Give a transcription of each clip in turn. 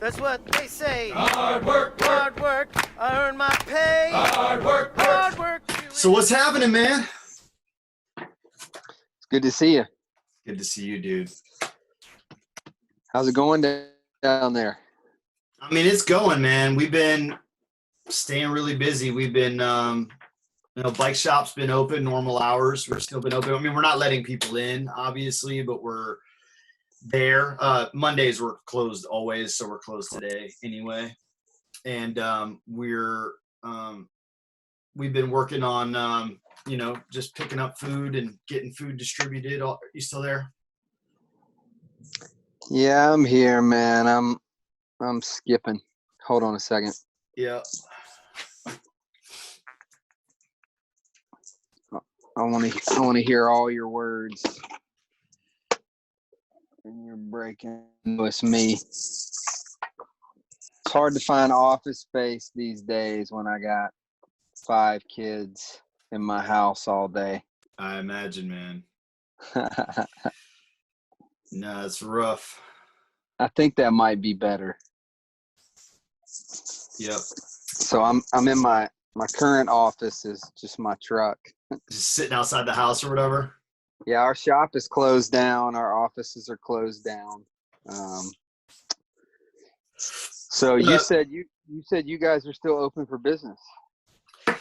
That's what they say. Hard work, Hard work, I earn my pay. hard work, Hard work. So what's happening, man? It's good to see you. Good to see you, dude. How's it going down there? I mean, it's going, man. We've been staying really busy. We've been, bike shop's been open, normal hours. We're still been open. I mean, we're not letting people in, obviously, but we're there. Mondays we're closed always, so we're closed today anyway. And we've been working on, just picking up food and getting food distributed. You still there? Yeah, I'm here, man. I'm skipping. Hold on a second. Yeah. I want to hear all your words. And you're breaking with me. It's hard to find office space these days when I got 5 kids in my house all day. I imagine, man. No, it's rough. I think that might be better. Yep. So I'm in my current office is just my truck. Just sitting outside the house or whatever. Yeah, our shop is closed down. Our offices are closed down. So you said you guys are still open for business.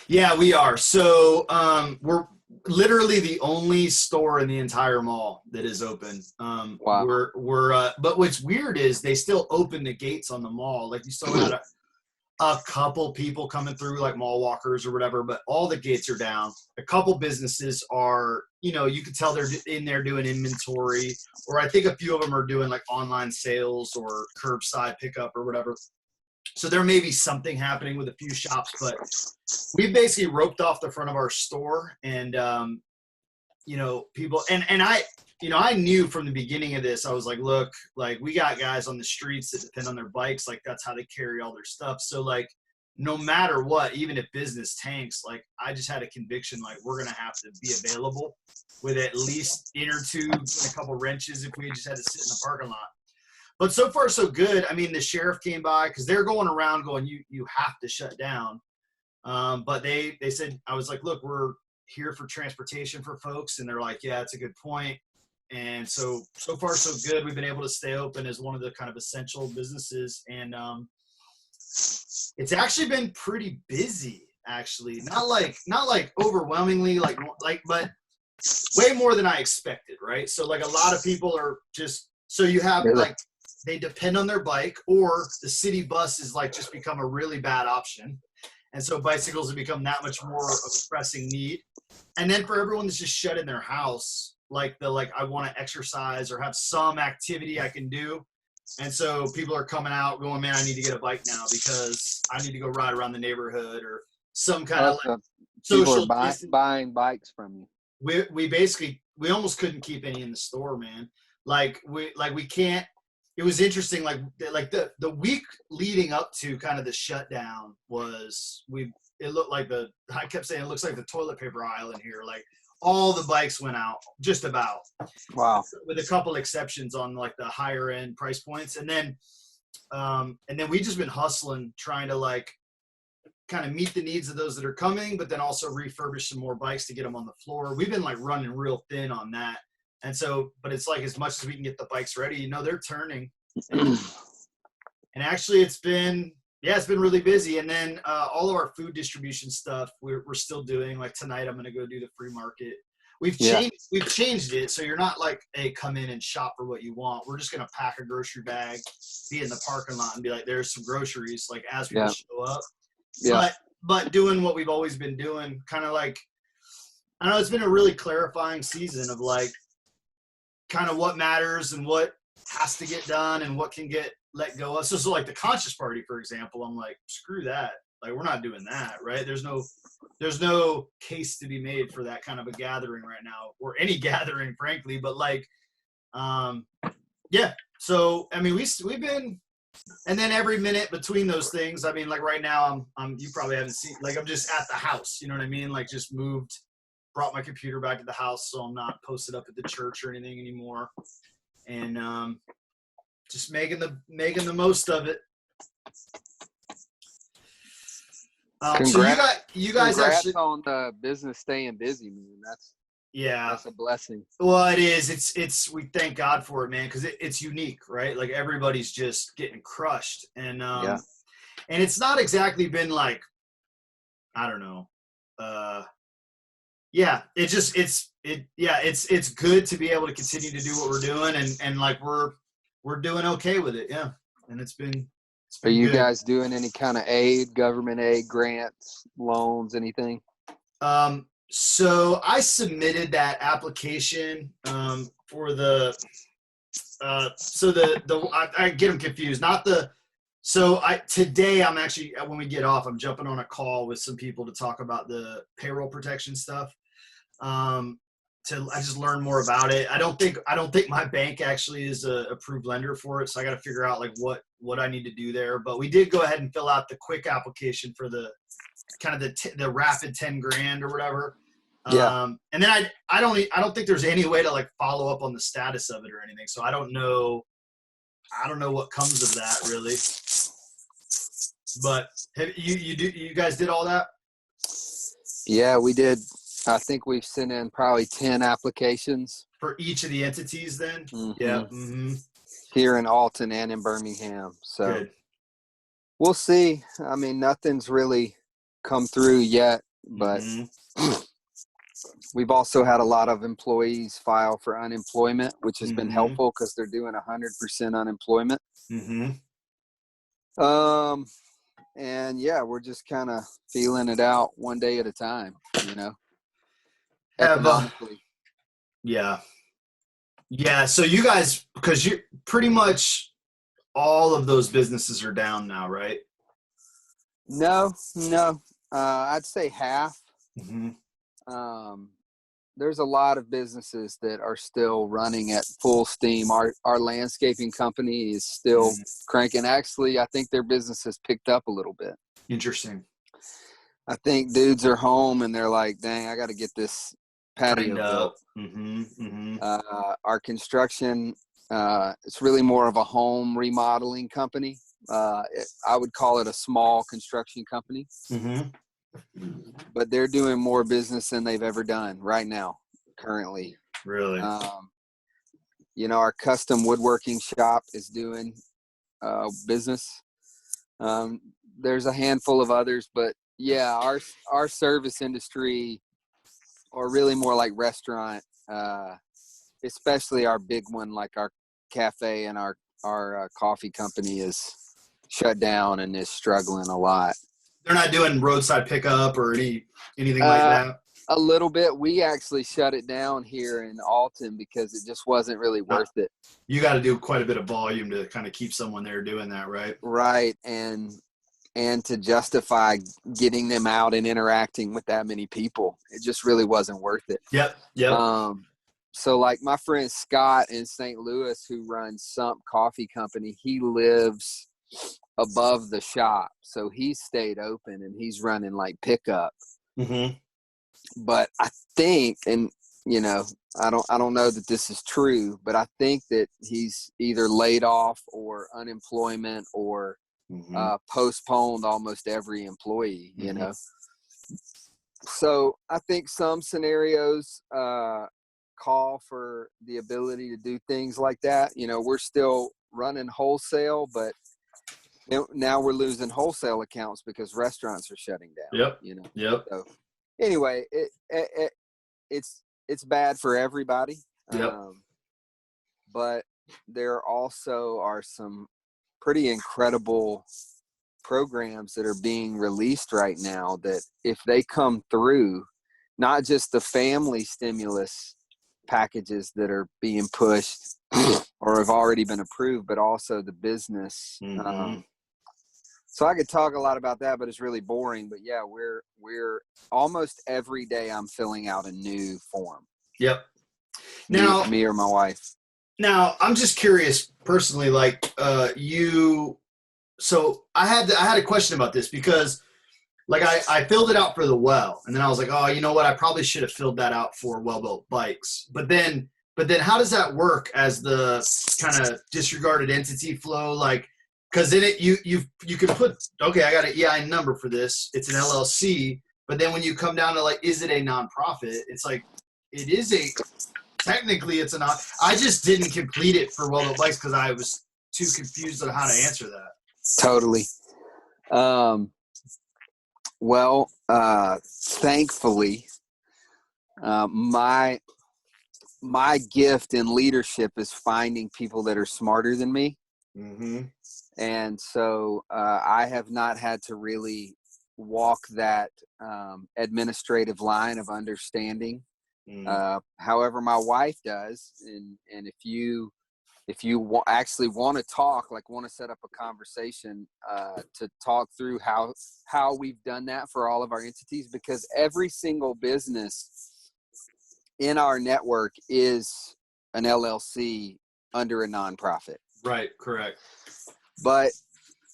Yeah, we are. So we're literally the only store in the entire mall that is open. Wow. But what's weird is they still open the gates on the mall. Like you still had a couple people coming through, like mall walkers or whatever, but all the gates are down. A couple businesses are, you can tell they're in there doing inventory, or I think a few of them are doing like online sales or curbside pickup or whatever. So there may be something happening with a few shops, but we basically roped off the front of our store and, people, and I knew from the beginning of this, I was like, look, like we got guys on the streets that depend on their bikes. Like that's how they carry all their stuff. So like, no matter what, even if business tanks, like I just had a conviction, like we're going to have to be available with at least inner tubes and a couple wrenches if we just had to sit in the parking lot. But so far so good. I mean, the sheriff came by because they're going around going, you have to shut down. But they said, I was like, look, we're here for transportation for folks. And they're like, yeah, it's a good point. And so far so good. We've been able to stay open as one of the kind of essential businesses. And it's actually been pretty busy, actually. Not like overwhelmingly, but way more than I expected, right? So like a lot of people are just, so you have like, they depend on their bike, or the city bus is like just become a really bad option. And so bicycles have become that much more of a pressing need. And then for everyone that's just shut in their house, I want to exercise or have some activity I can do. And so people are coming out going, man, I need to get a bike now because I need to go ride around the neighborhood or some kind of like social. People are buying bikes from you. We almost couldn't keep any in the store, man. We can't. It was interesting. Like the week leading up to kind of the shutdown it looked like I kept saying, it looks like the toilet paper aisle in here. Like all the bikes went out just about. Wow. With a couple exceptions on like the higher end price points. And then we just been hustling, trying to like kind of meet the needs of those that are coming, but then also refurbish some more bikes to get them on the floor. We've been like running real thin on that. And so, but it's like as much as we can get the bikes ready, they're turning. And actually it's been really busy. And then all of our food distribution stuff, we're still doing. Like tonight, I'm going to go do the free market. We've changed it. So you're not like, hey, come in and shop for what you want. We're just going to pack a grocery bag, be in the parking lot and be like, there's some groceries, like as people show up. Yeah. But doing what we've always been doing, kind of like, I don't know, it's been a really clarifying season of like, kind of what matters and what has to get done and what can get let go of. So like the conscious party, for example, I'm like, screw that. Like, we're not doing that, right? There's no case to be made for that kind of a gathering right now, or any gathering, frankly. But like, yeah. So, I mean, we've been, and then every minute between those things, I mean, like right now you probably haven't seen, like I'm just at the house, you know what I mean? Like just moved, brought my computer back to the house, so I'm not posted up at the church or anything anymore. And just making the most of it. So you guys congrats actually, on the business staying busy, man. yeah. That's a blessing. Well, it is. We thank God for it, man, because it's unique, right? Like everybody's just getting crushed, and Yeah. and it's not exactly been like, I don't know, yeah. It's good to be able to continue to do what we're doing, and like we're doing okay with it, yeah. And it's been Are you good. guys doing any kind of government aid, grants, loans, anything? So I submitted that application for the I get them confused. Not the today I'm actually, when we get off, I'm jumping on a call with some people to talk about the payroll protection stuff. I just learn more about it. I don't think my bank actually is a approved lender for it, so I got to figure out like what I need to do there. But we did go ahead and fill out the quick application for the kind of the rapid 10 grand or whatever. Yeah. And then I don't think there's any way to like follow up on the status of it or anything. So I don't know what comes of that really. But you guys did all that? Yeah, we did. I think we've sent in probably 10 applications For each of the entities then? Mhm. Yeah. Mm-hmm. Here in Alton and in Birmingham. So Good. we'll see. I mean, nothing's really come through yet, but we've also had a lot of employees file for unemployment, which has been helpful because they're doing 100% unemployment. Mm-hmm. And yeah, we're just kind of feeling it out one day at a time, you know, economically. Yeah. Yeah. So you guys, because you pretty much all of those businesses are down now, right? No. I'd say half. Mm-hmm. There's a lot of businesses that are still running at full steam. Our landscaping company is still cranking. Actually, I think their business has picked up a little bit. Interesting. I think dudes are home and they're like, dang, I got to get this patio built. Mm-hmm. Mm-hmm. Our construction, it's really more of a home remodeling company. I would call it a small construction company. Mm-hmm. But they're doing more business than they've ever done right now, currently. Really? You know, our custom woodworking shop is doing business. There's a handful of others, but yeah, our service industry, or really more like restaurant, especially our big one, like our cafe and our coffee company is shut down and is struggling a lot. They're not doing roadside pickup or anything like that? A little bit. We actually shut it down here in Alton because it just wasn't really worth it. You got to do quite a bit of volume to kind of keep someone there doing that, right? Right. And to justify getting them out and interacting with that many people, it just really wasn't worth it. Yep. So like my friend Scott in St. Louis, who runs Sump Coffee Company, he lives above the shop, so he stayed open and he's running like pickup. Mm-hmm. But I think, and you know, I don't know that this is true, but I think that he's either laid off or unemployment or postponed almost every employee, you know. So I think some scenarios call for the ability to do things like that. You know, we're still running wholesale, but now we're losing wholesale accounts because restaurants are shutting down. Yep. You know. Yep. So anyway, it's bad for everybody. Yep. But there also are some pretty incredible programs that are being released right now that if they come through, not just the family stimulus packages that are being pushed or have already been approved, but also the business. So I could talk a lot about that, but it's really boring. But yeah, we're almost every day I'm filling out a new form. Yep. Now, me or my wife. Now, I'm just curious personally, like so I had a question about this because like I filled it out for the well, and then I was like, oh, you know what? I probably should have filled that out for well-built bikes. But then how does that work as the kind of disregarded entity flow? Like, Because then you can put, okay, I got an EIN number for this. It's an LLC. But then when you come down to like, is it a nonprofit? It's like, it is technically it's a non. I just didn't complete it for Well Built Bikes because I was too confused on how to answer that. Totally. Well, thankfully, my gift in leadership is finding people that are smarter than me. Mm-hmm. And so I have not had to really walk that administrative line of understanding. However, my wife does. And if you actually want to talk, like want to set up a conversation to talk through how we've done that for all of our entities, because every single business in our network is an LLC under a nonprofit. Right. Correct. But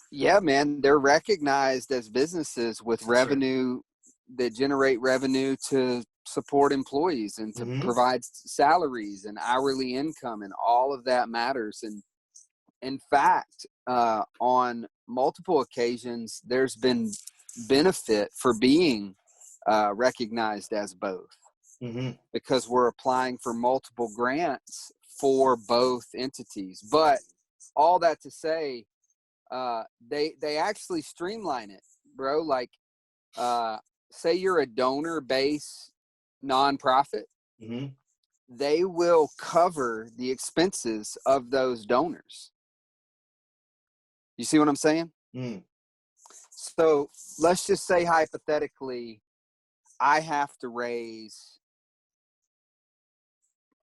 yeah, man, they're recognized as businesses with revenue that generate revenue to support employees and to provide salaries and hourly income, and all of that matters. And in fact, on multiple occasions, there's been benefit for being recognized as both, because we're applying for multiple grants for both entities. But all that to say, they actually streamline it, bro. Like, say you're a donor-based nonprofit, they will cover the expenses of those donors. You see what I'm saying? So let's just say hypothetically, I have to raise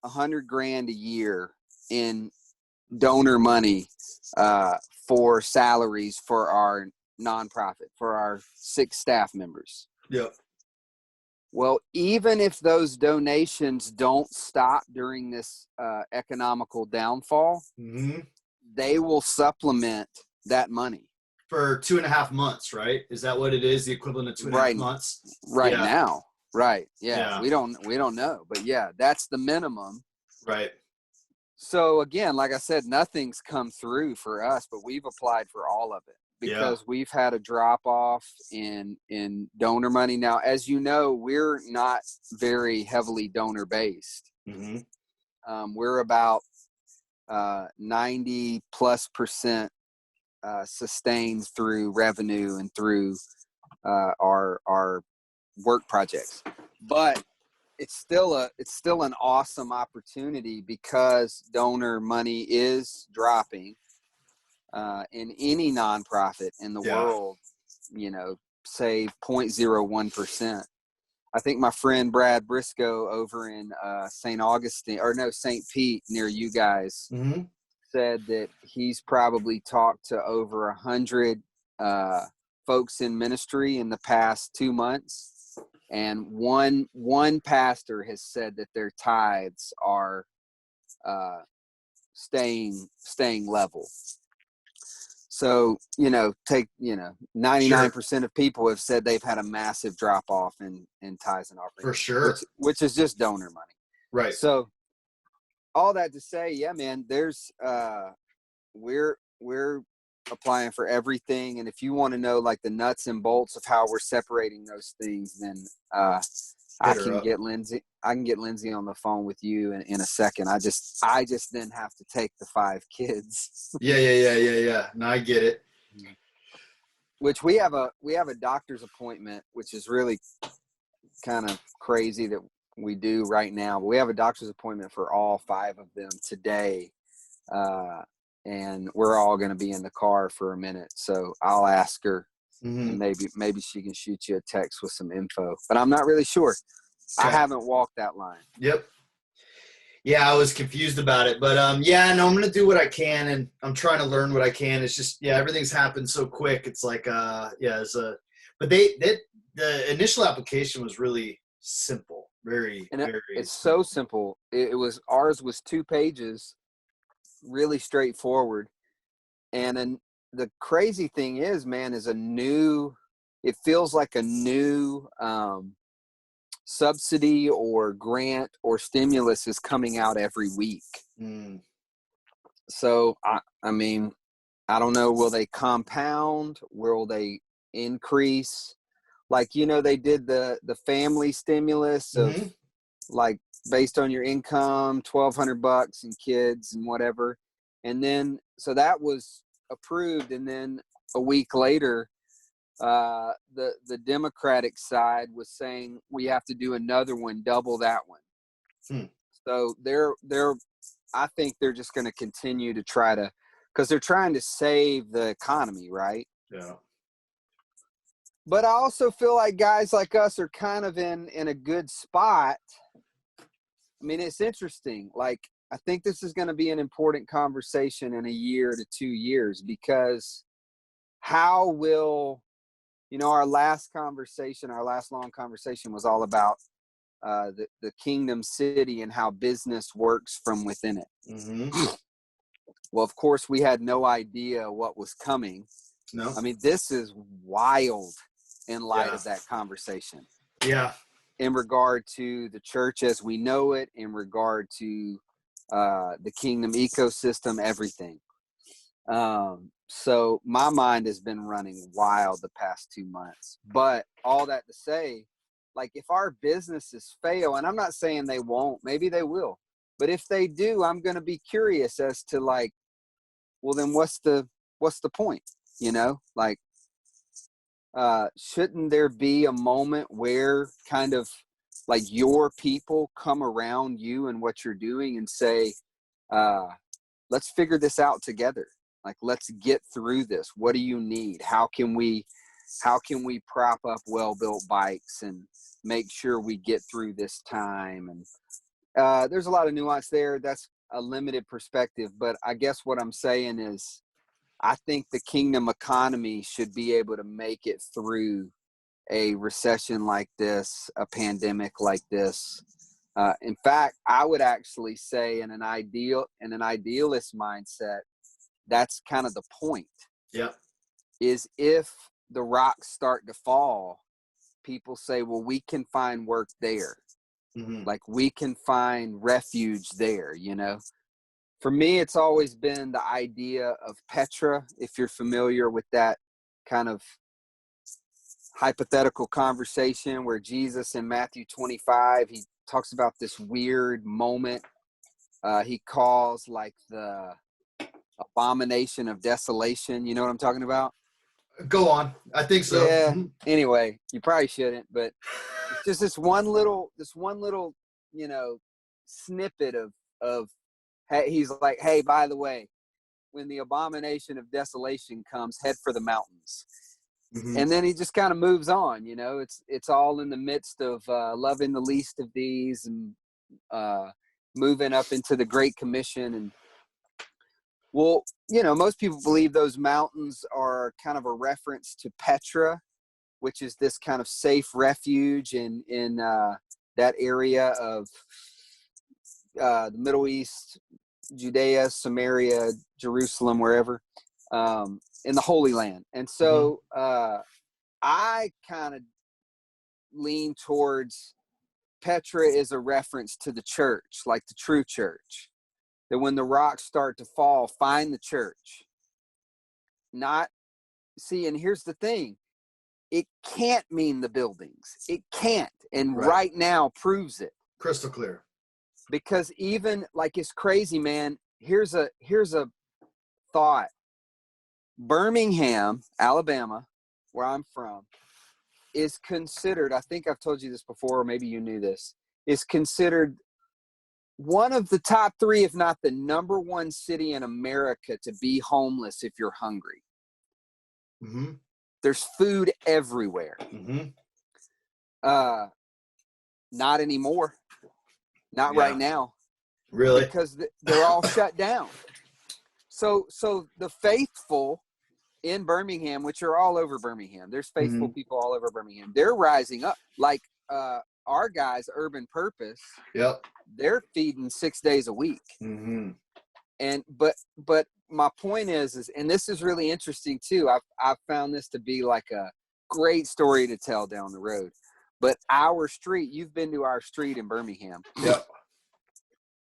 $100,000 a year in donor money for salaries for our nonprofit, for our 6 staff members. Yep. Well, even if those donations don't stop during this economical downfall, they will supplement that money for 2.5 months, right? Is that what it is? The equivalent of 2.5 months right now. Right. Yeah. We don't know, but yeah, that's the minimum. Right. So again, like I said, nothing's come through for us, but we've applied for all of it because we've had a drop off in donor money. Now, as you know, we're not very heavily donor based. We're about 90+% sustained through revenue and through our work projects, but it's still an awesome opportunity because donor money is dropping in any nonprofit in the world, say 0.01%. I think my friend Brad Briscoe over in St. Pete near you guys said that he's probably talked to over 100 folks in ministry in the past 2 months. And one pastor has said that their tithes are staying level. So, 99% of people have said they've had a massive drop off in tithes and offerings. For sure. Which is just donor money. Right. So all that to say, yeah, man, there's we're applying for everything. And if you want to know like the nuts and bolts of how we're separating those things, then I can get Lindsay on the phone with you in a second. I just then have to take the 5 kids. Yeah. No, I get it. Which we have a doctor's appointment, which is really kind of crazy that we do right now. But we have a doctor's appointment for all 5 of them today. And we're all going to be in the car for a minute. So I'll ask her and maybe she can shoot you a text with some info, but I'm not really sure. Okay. I haven't walked that line. Yep. Yeah. I was confused about it, but I'm going to do what I can, and I'm trying to learn what I can. It's just, everything's happened so quick. It's like, but the initial application was really simple. It's so simple. Ours was 2 pages. Really straightforward. And then the crazy thing is, man, it feels like a new subsidy or grant or stimulus is coming out every week. So I mean, I don't know, will they compound? Will they increase? Like, you know, they did the family stimulus of Mm-hmm. like based on your income, $1,200 and kids and whatever. And then, so that was approved. And then a week later, the Democratic side was saying we have to do another one, double that one. So I think they're just going to continue to try to, because they're trying to save the economy, right? Yeah. But I also feel like guys like us are kind of in a good spot. I mean, it's interesting. Like, I think this is going to be an important conversation in a year to 2 years, because how will, you know, our last long conversation was all about the kingdom city and how business works from within it. Mm-hmm. Well, of course, we had no idea what was coming. No. I mean, this is wild in light of that conversation. Yeah. In regard to the church as we know it, in regard to the kingdom ecosystem, everything. So my mind has been running wild the past 2 months. But all that to say, like, if our businesses fail, and I'm not saying they won't, maybe they will, but if they do, I'm going to be curious as to, like, well, then what's the point? You know, like, shouldn't there be a moment where kind of like your people come around you and what you're doing and say, let's figure this out together. Like, let's get through this. What do you need? How can we prop up well-built bikes and make sure we get through this time? And there's a lot of nuance there. That's a limited perspective, but I guess what I'm saying is I think the kingdom economy should be able to make it through a recession like this, a pandemic like this. In fact, I would actually say in an idealist mindset, that's kind of the point. Yeah. Is if the rocks start to fall, people say, well, we can find work there. Mm-hmm. Like, we can find refuge there, you know? For me, it's always been the idea of Petra, if you're familiar with that kind of hypothetical conversation where Jesus in Matthew 25, he talks about this weird moment he calls like the abomination of desolation. You know what I'm talking about? Go on. I think so. Yeah. Mm-hmm. Anyway, you probably shouldn't, but it's just this one little, you know, snippet of, hey, he's like, hey, by the way, when the abomination of desolation comes, head for the mountains. Mm-hmm. And then he just kind of moves on. You know, it's all in the midst of loving the least of these and moving up into the Great Commission. And, well, you know, most people believe those mountains are kind of a reference to Petra, which is this kind of safe refuge in that area of the Middle East, Judea, Samaria, Jerusalem, wherever, in the Holy Land. And so I kind of lean towards Petra is a reference to the church, like the true church. That when the rocks start to fall, find the church. Not, see, and here's the thing. It can't mean the buildings. It can't. And right now proves it. Crystal clear. Because even, like, it's crazy, man. Here's a thought. Birmingham, Alabama, where I'm from, is considered, I think I've told you this before, or maybe you knew this, is considered one of the top 3, if not the number 1 city in America to be homeless if you're hungry. Mm-hmm. There's food everywhere. Mm-hmm. Not anymore. Not right now. Really? Because they're all shut down. So the faithful in Birmingham, which are all over Birmingham, there's faithful people all over Birmingham. They're rising up. Like our guys, Urban Purpose. Yep. They're feeding 6 days a week. Mm-hmm. And but my point is, and this is really interesting too. I've found this to be like a great story to tell down the road. But our street, you've been to our street in Birmingham. Yep.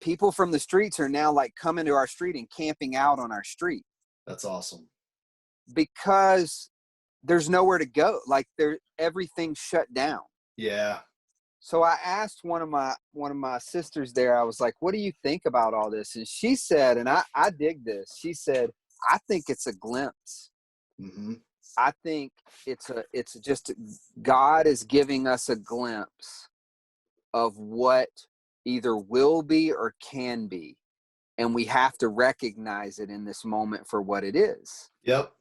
People from the streets are now like coming to our street and camping out on our street. That's awesome. because there's nowhere to go. Like everything's shut down. Yeah. So I asked one of my sisters there, I was like, what do you think about all this? And she said, and I dig this. She said, I think it's a glimpse. Mm-hmm. I think it's just God is giving us a glimpse of what either will be or can be. And we have to recognize it in this moment for what it is. Yep.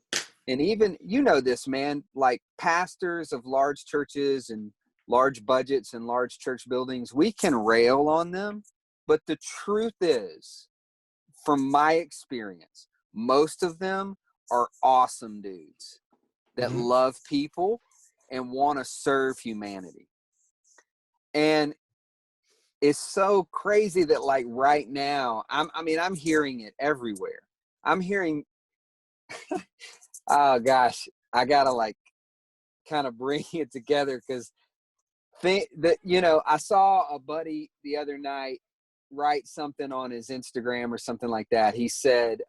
And even, this, man, like pastors of large churches and large budgets and large church buildings, we can rail on them. But the truth is, from my experience, most of them are awesome dudes that Mm-hmm. love people and want to serve humanity. And it's so crazy that, like, right now, I'm hearing it everywhere. I'm hearing, oh gosh, I gotta like kind of bring it together, because I saw a buddy the other night write something on his Instagram or something like that. He said,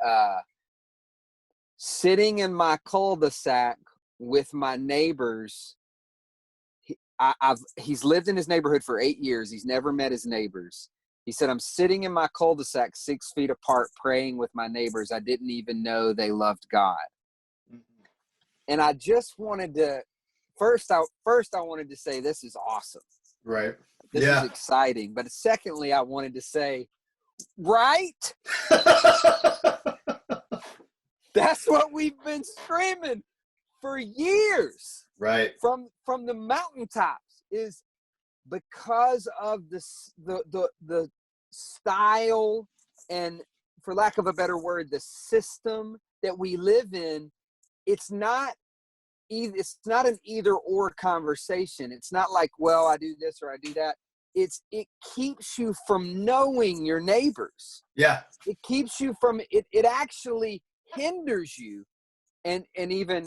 sitting in my cul-de-sac with my neighbors. He's lived in his neighborhood for 8 years. He's never met his neighbors. He said, I'm sitting in my cul-de-sac 6 feet apart praying with my neighbors. I didn't even know they loved God. Mm-hmm. And I just wanted to, first I wanted to say, this is awesome. Right. This is exciting. But secondly, I wanted to say, right? That's what we've been screaming for years. Right. From the mountaintops, is because of the style and, for lack of a better word, the system that we live in. It's not an either or conversation. It's not like, well, I do this or I do that. It keeps you from knowing your neighbors. Yeah. It keeps you from it actually hinders you. And even,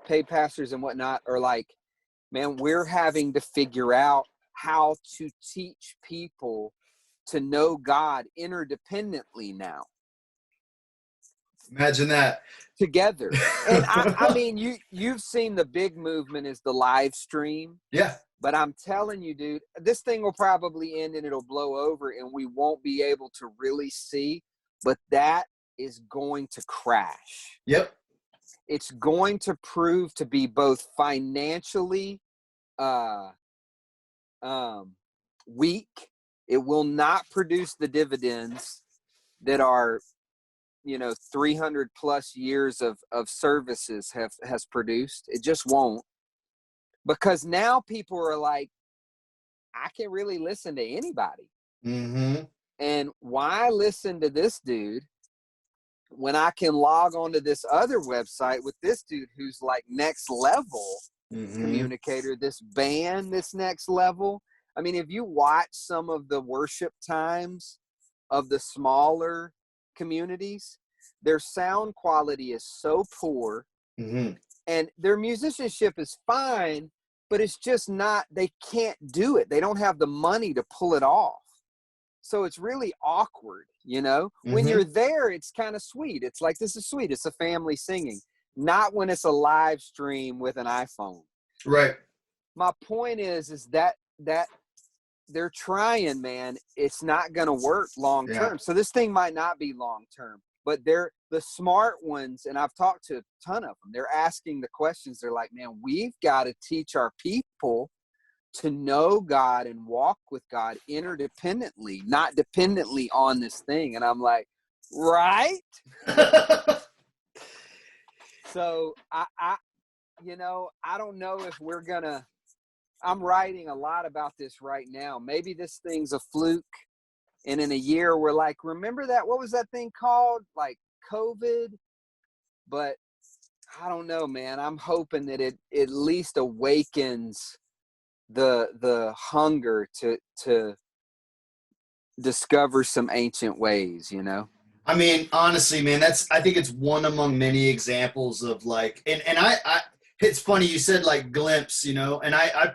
paid pastors and whatnot are like, man, we're having to figure out how to teach people to know God interdependently now. Imagine that. Together. And I mean, you've seen the big movement is the live stream. Yeah. But I'm telling you, dude, this thing will probably end and it'll blow over and we won't be able to really see. But that is going to crash. Yep. It's going to prove to be both financially weak. It will not produce the dividends that are 300 plus years of services has produced. It just won't, because now people are like, I can really listen to anybody. Mm-hmm. And why listen to this dude when I can log on to this other website with this dude who's like next level communicator, this band, this next level. I mean, if you watch some of the worship times of the smaller communities, their sound quality is so poor, and their musicianship is fine, but it's just not, they can't do it. They don't have the money to pull it off. So it's really awkward, when you're there, it's kind of sweet. It's like, this is sweet. It's a family singing, not when it's a live stream with an iPhone. Right. My point is that they're trying, man. It's not going to work long term. Yeah. So this thing might not be long term, but they're the smart ones. And I've talked to a ton of them. They're asking the questions. They're like, man, we've got to teach our people to know God and walk with God interdependently, not dependently on this thing. And I'm like, right? So I don't know if we're gonna, I'm writing a lot about this right now. Maybe this thing's a fluke. And in a year, we're like, remember that? What was that thing called? Like COVID? But I don't know, man. I'm hoping that it at least awakens the hunger to discover some ancient ways, I mean, honestly, man, I think it's one among many examples of like, and I it's funny you said like glimpse, and I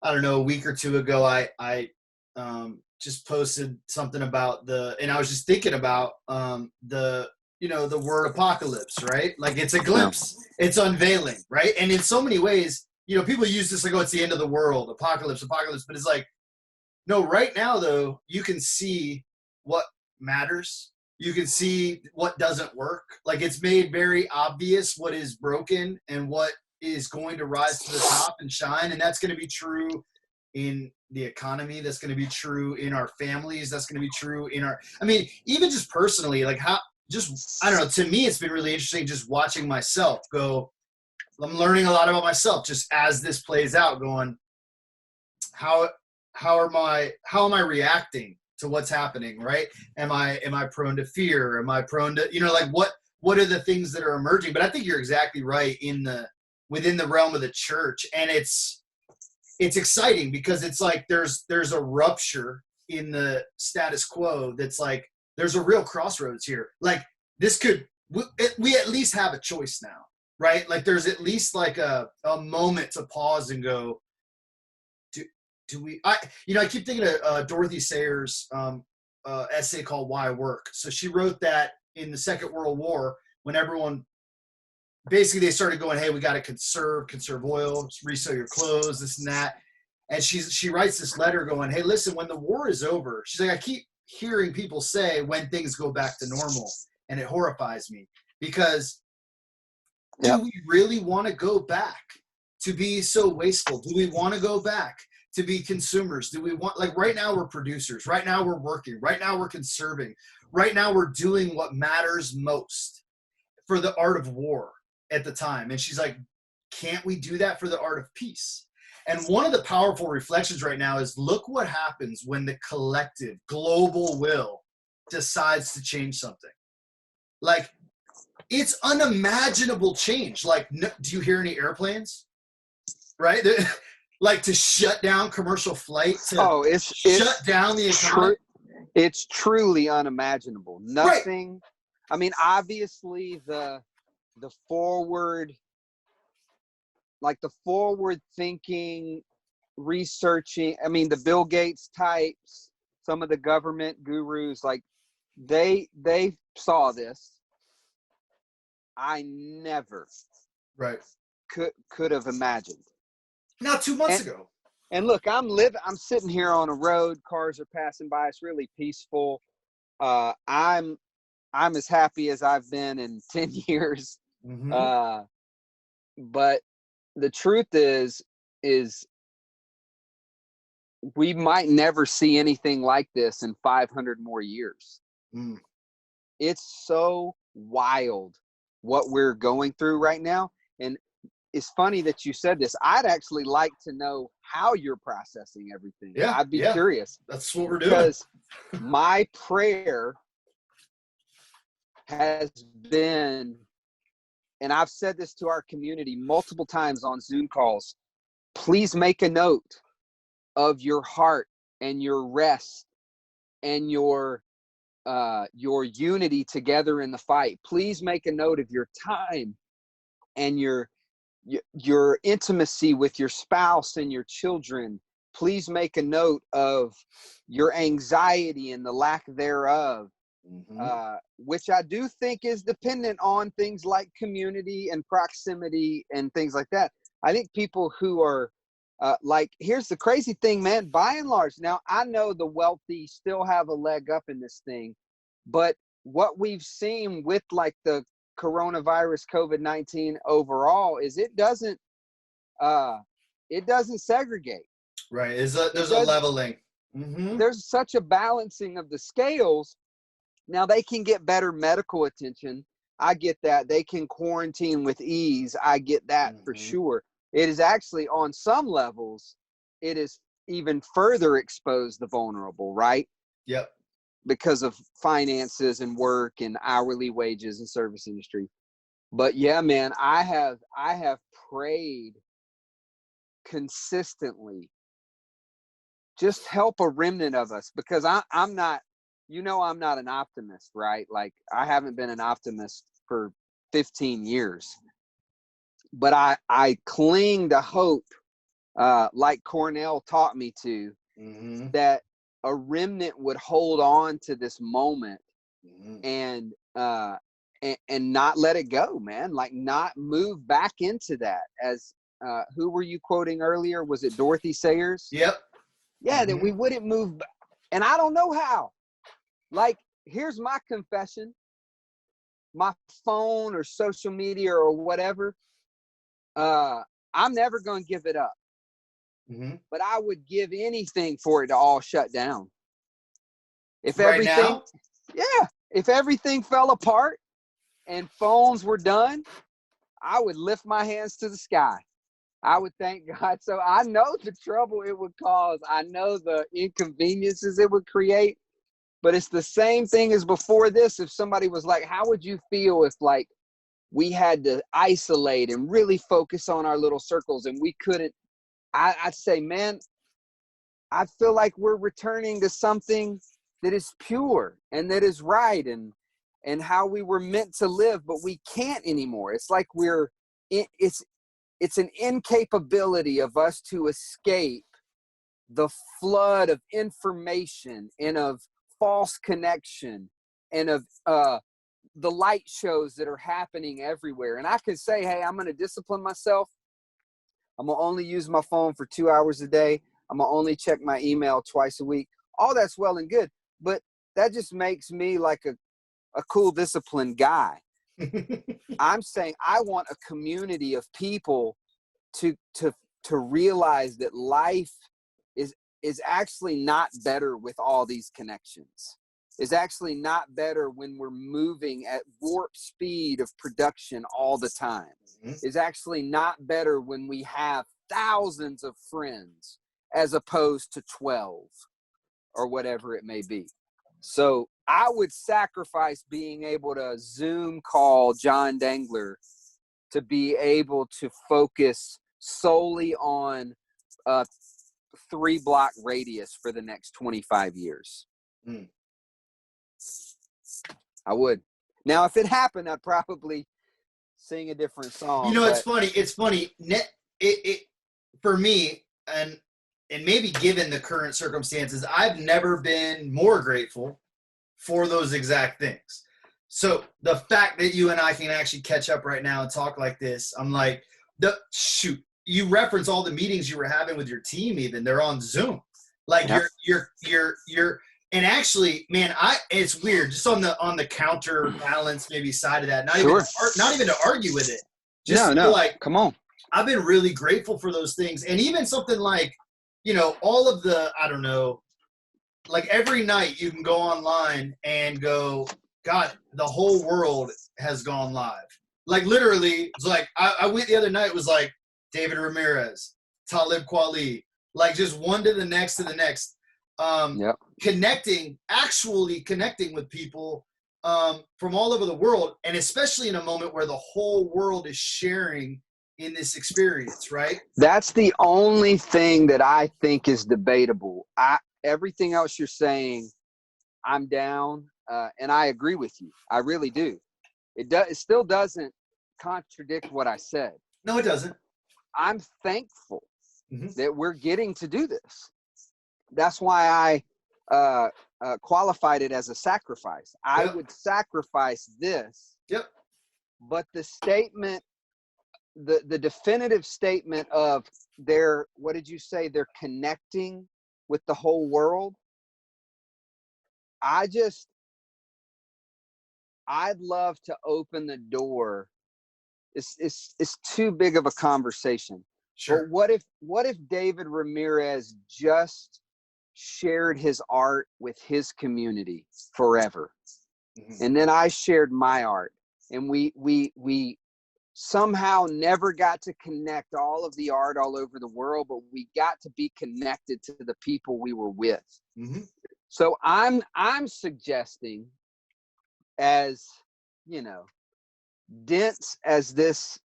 don't know, a week or two ago, I just posted something about and I was just thinking about the the word apocalypse, right? Like it's a glimpse, it's unveiling, right? And in so many ways, people use this like, oh, it's the end of the world, apocalypse, but it's like, no, right now though, you can see what matters. You can see what doesn't work. Like it's made very obvious what is broken and what is going to rise to the top and shine. And that's going to be true in the economy. That's going to be true in our families. That's going to be true in even just personally, like I don't know, to me, it's been really interesting just watching myself go. I'm learning a lot about myself just as this plays out, going, how am I reacting to what's happening, right? Am I prone to fear? Am I prone to, like what are the things that are emerging? But I think you're exactly right within the realm of the church. And it's exciting because it's like there's a rupture in the status quo that's like there's a real crossroads here. Like we at least have a choice now, right? Like there's at least like a moment to pause and go, do we? I keep thinking of Dorothy Sayers' essay called "Why Work." So she wrote that in the Second World War when everyone basically they started going, "Hey, we got to conserve oil, resew your clothes, this and that." And she writes this letter going, "Hey, listen, when the war is over," she's like, "I keep hearing people say when things go back to normal, and it horrifies me because do we really want to go back to be so wasteful? Do we want to go back to be consumers? Do we want, like right now we're producers, right now we're working, right now we're conserving, right now we're doing what matters most for the art of war at the time." And she's like, can't we do that for the art of peace? And one of the powerful reflections right now is look what happens when the collective global will decides to change something. Like it's unimaginable change. Like, no, do you hear any airplanes? Right? Like to shut down commercial flight, to shut down the economy. It's truly unimaginable. Nothing. Right. I mean, obviously the forward thinking, researching. I mean, the Bill Gates types, some of the government gurus, like they saw this. I never could have imagined. Not 2 months ago. And look, I'm sitting here on a road, cars are passing by, it's really peaceful. I'm as happy as I've been in 10 years. Mm-hmm. But the truth is we might never see anything like this in 500 more years. Mm. It's so wild what we're going through right now. And it's funny that you said this. I'd actually like to know how you're processing everything. Yeah, I'd be curious. That's what we're doing. Because my prayer has been, and I've said this to our community multiple times on Zoom calls, please make a note of your heart and your rest and your unity together in the fight. Please make a note of your time and your intimacy with your spouse and your children. Please make a note of your anxiety and the lack thereof, which I do think is dependent on things like community and proximity and things like that. I think people who are here's the crazy thing, man, by and large, now I know the wealthy still have a leg up in this thing, but what we've seen with like the coronavirus, COVID-19 overall is it doesn't segregate. Right. There's a leveling. Mm-hmm. There's such a balancing of the scales. Now they can get better medical attention. I get that. They can quarantine with ease. I get that for sure. It is actually on some levels, it is even further exposed the vulnerable, right? Yep. Because of finances and work and hourly wages and service industry. But yeah, man, I have prayed consistently. Just help a remnant of us, because I'm not, I'm not an optimist, right? Like I haven't been an optimist for 15 years, but I cling to hope, like Cornell taught me to, that a remnant would hold on to this moment and and not let it go, man. Like, not move back into that. As who were you quoting earlier? Was it Dorothy Sayers? Yep. Yeah, that we wouldn't move. And I don't know how. Like, here's my confession. My phone or social media or whatever, I'm never going to give it up. But I would give anything for it to all shut down. If Right everything, now? yeah, if everything fell apart and phones were done, I would lift my hands to the sky. I would thank God. So I know the trouble it would cause. I know the inconveniences it would create. But it's the same thing as before this. If somebody was like, how would you feel if, like, we had to isolate and really focus on our little circles and we couldn't? I'd say, man, I feel like we're returning to something that is pure and that is right and how we were meant to live, but we can't anymore. It's like it's an incapability of us to escape the flood of information and of false connection and of the light shows that are happening everywhere. And I can say, hey, I'm going to discipline myself. I'm going to only use my phone for 2 hours a day. I'm going to only check my email twice a week. All that's well and good, but that just makes me like a cool, disciplined guy. I'm saying I want a community of people to realize that life is actually not better with all these connections. Is actually not better when we're moving at warp speed of production all the time. Is actually not better when we have thousands of friends as opposed to 12 or whatever it may be. So I would sacrifice being able to Zoom call John Dangler to be able to focus solely on a 3-block radius for the next 25 years. I would. Now, if it happened, I'd probably sing a different song. You know, it's funny. It's funny. It for me, and maybe given the current circumstances, I've never been more grateful for those exact things. So the fact that you and I can actually catch up right now and talk like this, I'm like, you reference all the meetings you were having with your team. Even they're on Zoom. Like you're. And actually, man, it's weird. Just on the counterbalance maybe side of that, not even to argue with it. Just like, come on. I've been really grateful for those things, and even something like, all of the, I don't know, like every night you can go online and go, God, the whole world has gone live. Like literally, it's like I went the other night. It was like David Ramirez, Talib Kweli, like just one to the next to the next. Actually connecting with people from all over the world, and especially in a moment where the whole world is sharing in this experience, right? That's the only thing that I think is debatable. Everything else you're saying, I'm down, and I agree with you. I really do. It still doesn't contradict what I said. No, it doesn't. I'm thankful that we're getting to do this. That's why I qualified it as a sacrifice. I would sacrifice this. Yep. But the statement, the definitive statement of what did you say? They're connecting with the whole world. I'd love to open the door. It's too big of a conversation. Sure. But what if David Ramirez just shared his art with his community forever, and then I shared my art, and we somehow never got to connect all of the art all over the world, but we got to be connected to the people we were with. So I'm suggesting, as dense as this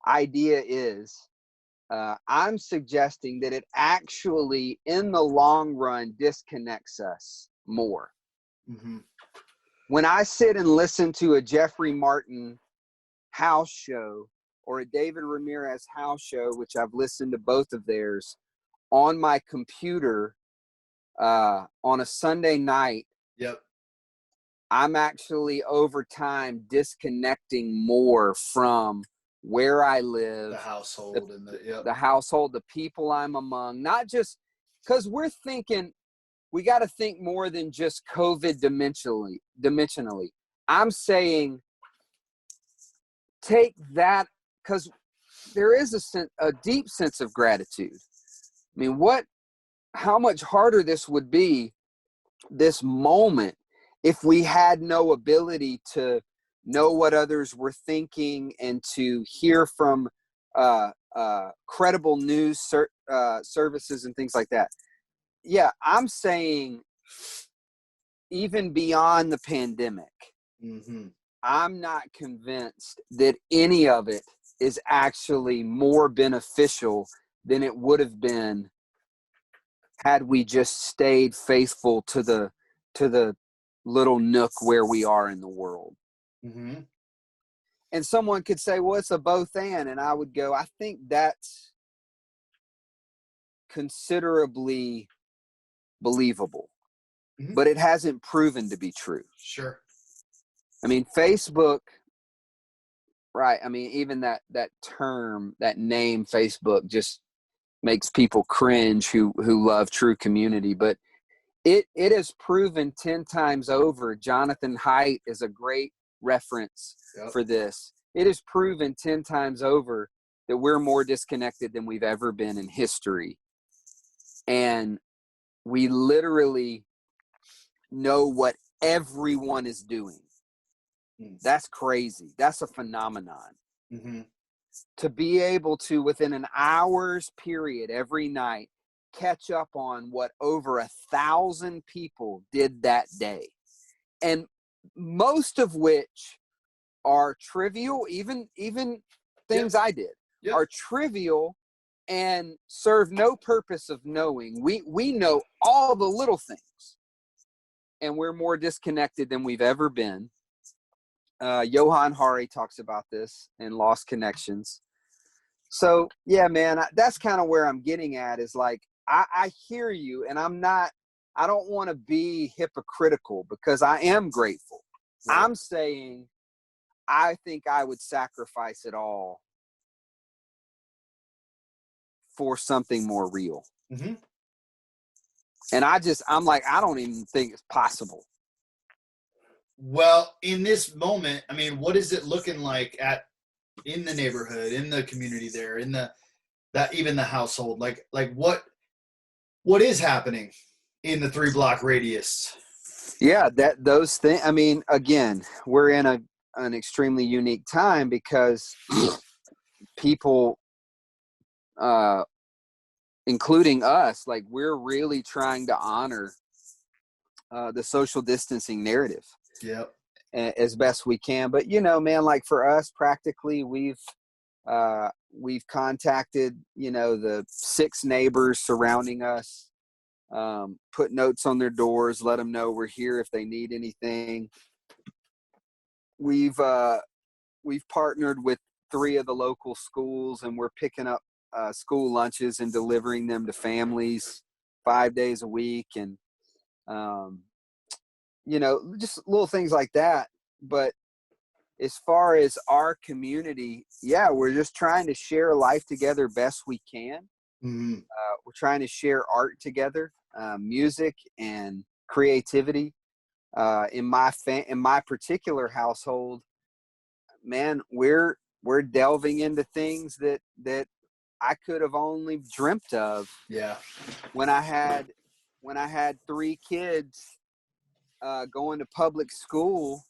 idea is, I'm suggesting that it actually, in the long run, disconnects us more. When I sit and listen to a Jeffrey Martin house show or a David Ramirez house show, which I've listened to both of theirs, on my computer on a Sunday night, I'm actually over time disconnecting more from where I live, The household and the household, the people I'm among, not just because we're thinking we got to think more than just COVID dimensionally. I'm saying take that, because there is a deep sense of gratitude. I mean, how much harder this would be, this moment, if we had no ability to know what others were thinking and to hear from credible news services and things like that. Yeah, I'm saying even beyond the pandemic, I'm not convinced that any of it is actually more beneficial than it would have been had we just stayed faithful to the little nook where we are in the world. And someone could say, well, it's a both and I would go, I think that's considerably believable, but it hasn't proven to be true. Sure. I mean, Facebook, right? I mean, even that term, that name Facebook, just makes people cringe who love true community. But it has proven 10 times over. Jonathan Haidt is a great reference for this. It has proven 10 times over that we're more disconnected than we've ever been in history. And we literally know what everyone is doing. That's crazy. That's a phenomenon. To be able to, within an hour's period every night, catch up on what over 1,000 people did that day. And most of which are trivial, even things I did are trivial and serve no purpose of knowing. We know all the little things, and we're more disconnected than we've ever been. Johann Hari talks about this in Lost Connections. So yeah, man, that's kind of where I'm getting at, is like, I hear you, and I don't want to be hypocritical because I am grateful. Right. I'm saying I think I would sacrifice it all for something more real. And I'm like, I don't even think it's possible. Well, in this moment, I mean, what is it looking like in the neighborhood, in the community there, in even the household? Like what is happening in the 3-block radius? Yeah, those things. I mean, again, we're in an extremely unique time because people, including us, like, we're really trying to honor the social distancing narrative. Yep. As best we can. But, you know, man, like for us, practically, we've contacted, the 6 neighbors surrounding us, put notes on their doors, let them know we're here if they need anything. We've partnered with 3 of the local schools, and we're picking up school lunches and delivering them to families 5 days a week. And, just little things like that. But as far as our community, yeah, we're just trying to share life together best we can. We're trying to share art together, music and creativity. In my particular household, man, we're delving into things that I could have only dreamt of. Yeah. When I had 3 kids going to public school,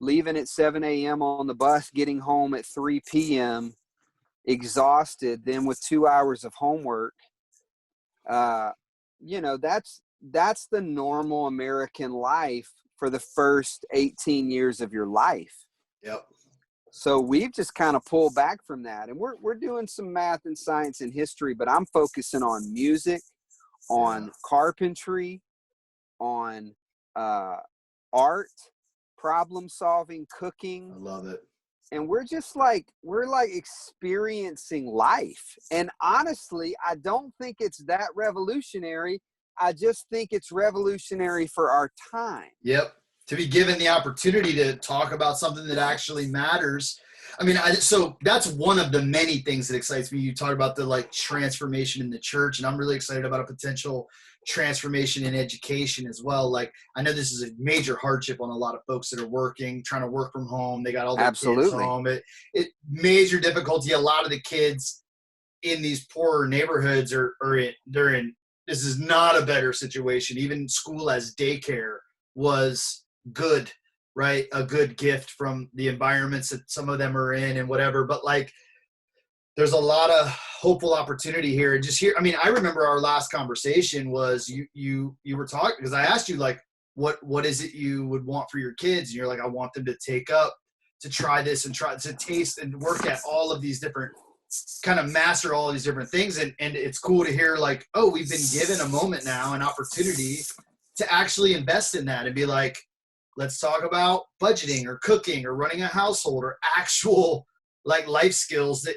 leaving at 7 a.m. on the bus, getting home at 3 p.m., exhausted, then with 2 hours of homework. That's the normal American life for the first 18 years of your life. Yep. So we've just kind of pulled back from that, and we're doing some math and science and history, but I'm focusing on music, on carpentry, on art, problem solving, cooking. I love it. And we're experiencing life. And honestly, I don't think it's that revolutionary. I just think it's revolutionary for our time. Yep. to be given the opportunity to talk about something that actually matters. I mean, so that's one of the many things that excites me. You talk about the like transformation in the church, and I'm really excited about a potential transformation in education as well. Like, I know this is a major hardship on a lot of folks that are working, trying to work from home. They got all their kids home. It major difficulty. A lot of the kids in these poorer neighborhoods they're in. This is not a better situation. Even school as daycare was good. Right? A good gift from the environments that some of them are in and whatever. But like, there's a lot of hopeful opportunity here. And just here, I mean, I remember our last conversation was you were talking, because I asked you like, what is it you would want for your kids? And you're like, I want them to try this and try to taste and work at all of these different, kind of master all these different things. And it's cool to hear like, oh, we've been given a moment now, an opportunity to actually invest in that and be like, let's talk about budgeting or cooking or running a household or actual like life skills that,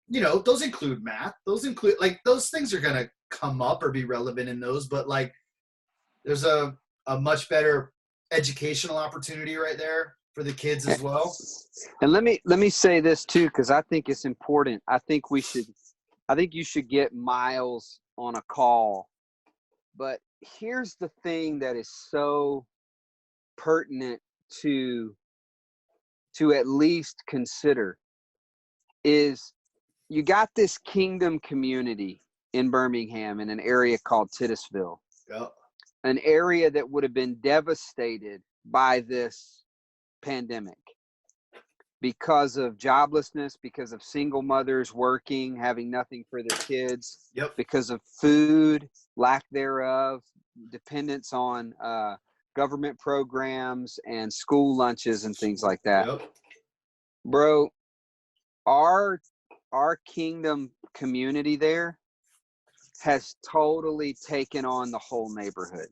you know, those include math. Those include like those things are going to come up or be relevant in those, but like there's a much better educational opportunity right there for the kids as well. And let me say this too, because I think it's important. I think you should get Miles on a call. But here's the thing that is so pertinent to at least consider is you got this kingdom community in Birmingham in an area called Titusville, an area that would have been devastated by this pandemic because of joblessness, because of single mothers working, having nothing for their kids, because of food, lack thereof, dependence on government programs and school lunches and things like that. Bro, our kingdom community there has totally taken on the whole neighborhood.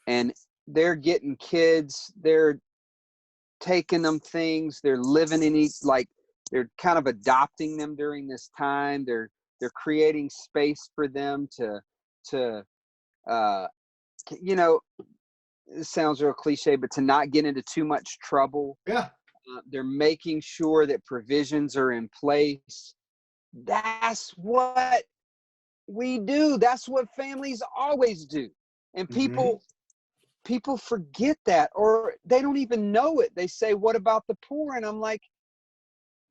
And they're getting kids, they're taking them things, they're living in each, like they're kind of adopting them during this time. They're creating space for them to you know, it sounds real cliche, but to not get into too much trouble. They're making sure that provisions are in place. That's what we do. That's what families always do. And people forget that, or they don't even know it. They say, what about the poor? And I'm like,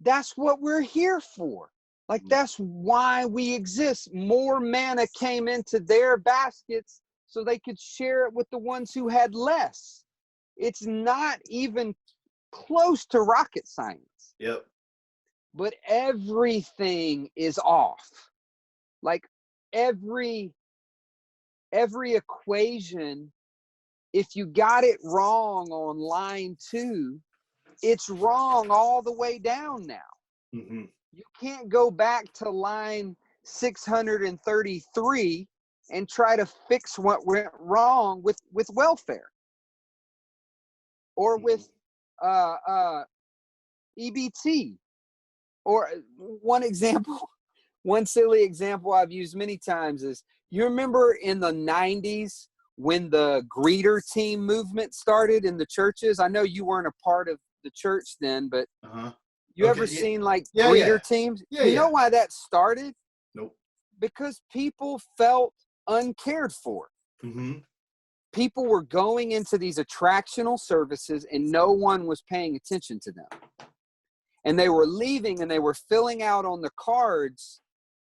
that's what we're here for. Like, that's why we exist. More manna came into their baskets so they could share it with the ones who had less. It's not even close to rocket science. But everything is off. Like every equation, if you got it wrong on line 2, it's wrong all the way down now. You can't go back to line 633 and try to fix what went wrong with welfare or with EBT. Or one silly example I've used many times is, you remember in the 90s when the greeter team movement started in the churches? I know you weren't a part of the church then, but you ever seen like greeter teams? You know why that started? Nope. Because people felt uncared for. People were going into these attractional services and no one was paying attention to them. And they were leaving and they were filling out on the cards,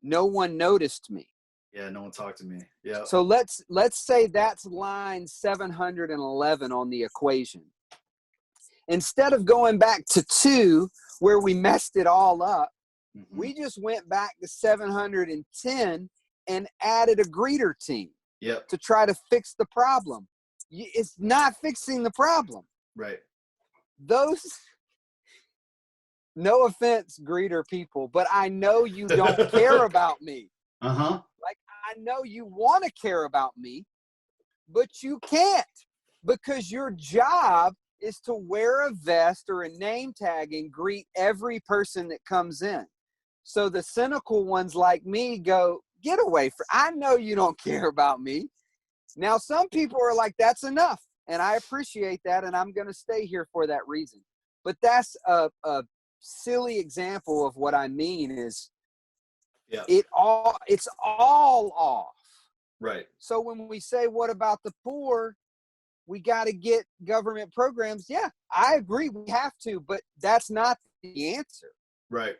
no one noticed me. No one talked to me. So let's say that's line 711 on the equation. Instead of going back to 2 where we messed it all up, we just went back to 710 and added a greeter team to try to fix the problem. It's not fixing the problem. Right. Those, no offense, greeter people, but I know you don't care about me. Like, I know you want to care about me, but you can't, because your job is to wear a vest or a name tag and greet every person that comes in. So the cynical ones like me go, get away from, I know you don't care about me. Now, some people are like, that's enough. And I appreciate that, and I'm going to stay here for that reason. But that's a silly example of what I mean is it's all off. Right. So when we say, what about the poor? We got to get government programs. Yeah, I agree. We have to, but that's not the answer. Right.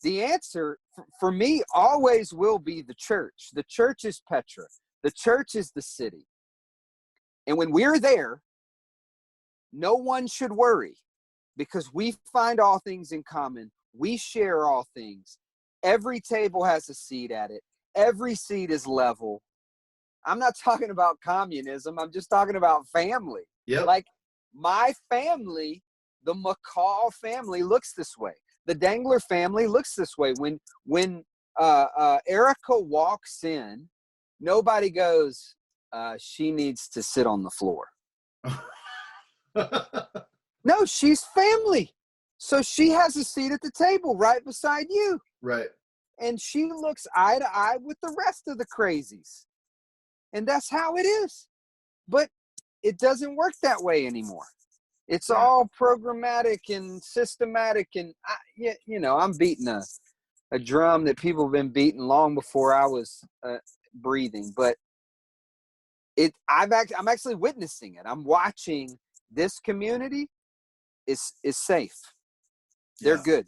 The answer for me always will be the church. The church is Petra. The church is the city. And when we're there, no one should worry because we find all things in common. We share all things. Every table has a seat at it. Every seat is level. I'm not talking about communism. I'm just talking about family. Yep. Like my family, the McCall family looks this way. The Dangler family looks this way. When Erica walks in, nobody goes, she needs to sit on the floor. No, she's family. So she has a seat at the table right beside you. Right. And she looks eye to eye with the rest of the crazies. And that's how it is. But it doesn't work that way anymore. It's all programmatic and systematic. And, I'm beating a drum that people have been beating long before I was breathing. But I'm actually witnessing it. I'm watching this community is safe. They're good.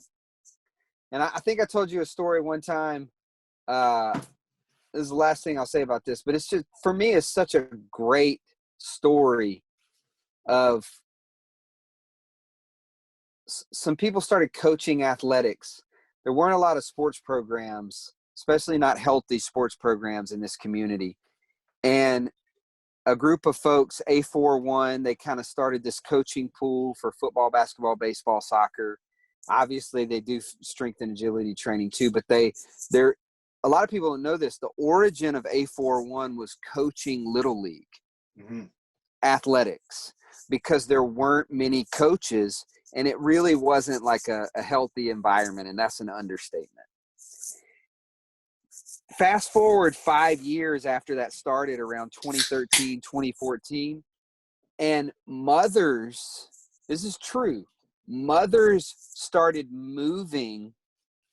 And I think I told you a story one time. This is the last thing I'll say about this, but it's just, for me, it's such a great story of some people started coaching athletics. There weren't a lot of sports programs, especially not healthy sports programs in this community. And a group of folks, A41, they kind of started this coaching pool for football, basketball, baseball, soccer. Obviously, they do strength and agility training too, but they're a lot of people don't know this. The origin of A41 was coaching Little League athletics because there weren't many coaches, and it really wasn't like a healthy environment, and that's an understatement. Fast forward 5 years after that started, around 2013, 2014, and mothers, this is true, mothers started moving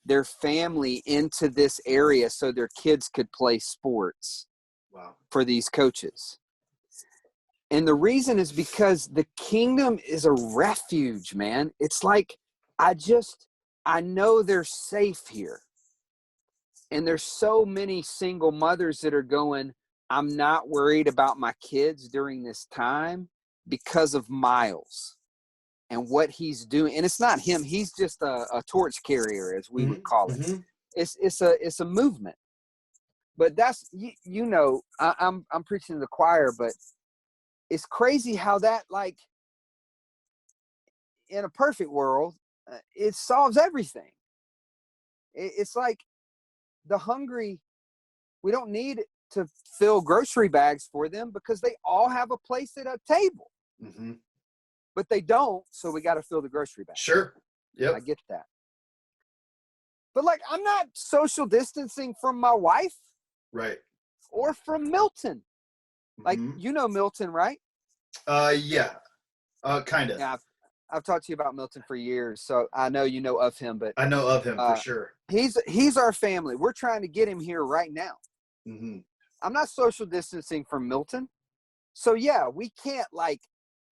their family into this area so their kids could play sports for these coaches. And the reason is because the kingdom is a refuge, man. It's like, I know they're safe here. And there's so many single mothers that are going, I'm not worried about my kids during this time because of Miles and what he's doing. And it's not him. He's just a torch carrier, as we would call it. It's a movement. But that's, I'm preaching to the choir, but it's crazy how that, like, in a perfect world, it solves everything. It's like the hungry, we don't need to fill grocery bags for them because they all have a place at a table. But they don't, so we got to fill the grocery bag. Sure. Yep. I get that. But, like, I'm not social distancing from my wife. Right. Or from Milton. Like, you know Milton, right? Yeah. Kind of. Yeah, I've talked to you about Milton for years, so I know you know of him. But I know of him for sure. He's our family. We're trying to get him here right now. I'm not social distancing from Milton. So, yeah, we can't, like,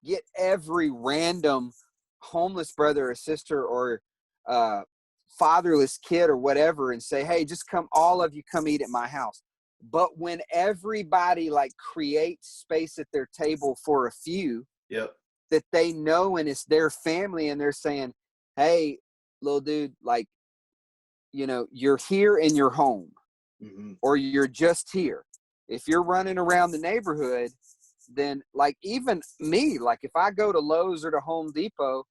get every random homeless brother or sister or fatherless kid or whatever and say, hey, just come, all of you come eat at my house. But when everybody, like, creates space at their table for a few that they know and it's their family, and they're saying, hey, little dude, like, you're here in your home or you're just here. If you're running around the neighborhood, then, like, even me, like, if I go to Lowe's or to Home Depot,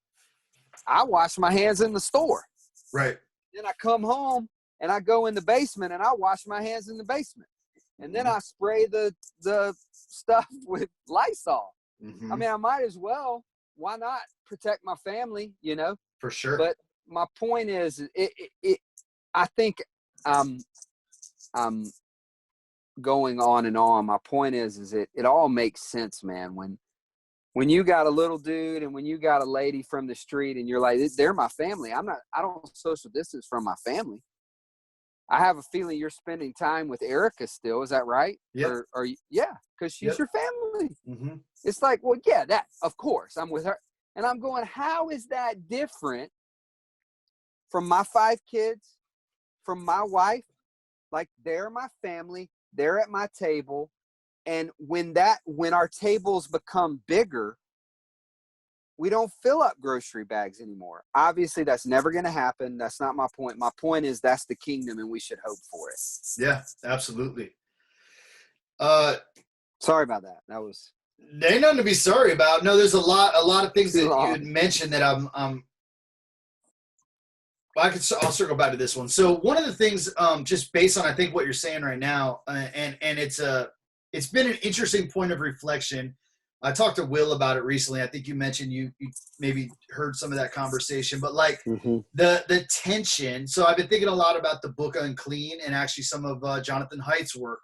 I wash my hands in the store. Right. Then I come home and I go in the basement and I wash my hands in the basement. And then I spray the stuff with Lysol. I mean, I might as well. Why not protect my family, For sure. But my point is, I think I'm going on and on. My point is it all makes sense, man. when you got a little dude and when you got a lady from the street and you're like, they're my family. I don't social distance from my family. I have a feeling you're spending time with Erica still. Is that right? Yep. Or are you? Yeah, because she's your family. Mm-hmm. It's like, well, yeah, that, of course, I'm with her. And I'm going, how is that different from my 5 kids, from my wife? Like, they're my family. They're at my table. And when our tables become bigger, we don't fill up grocery bags anymore. Obviously, that's never going to happen. That's not my point. My point is that's the kingdom, and we should hope for it. Yeah, absolutely. Sorry about that. That was. There ain't nothing to be sorry about. No, there's a lot of things that you had mentioned that I'll circle back to this one. So one of the things, just based on I think what you're saying right now, and it's been an interesting point of reflection. I talked to Will about it recently. I think you mentioned you maybe heard some of that conversation, but like the tension. So I've been thinking a lot about the book Unclean and actually some of Jonathan Haidt's work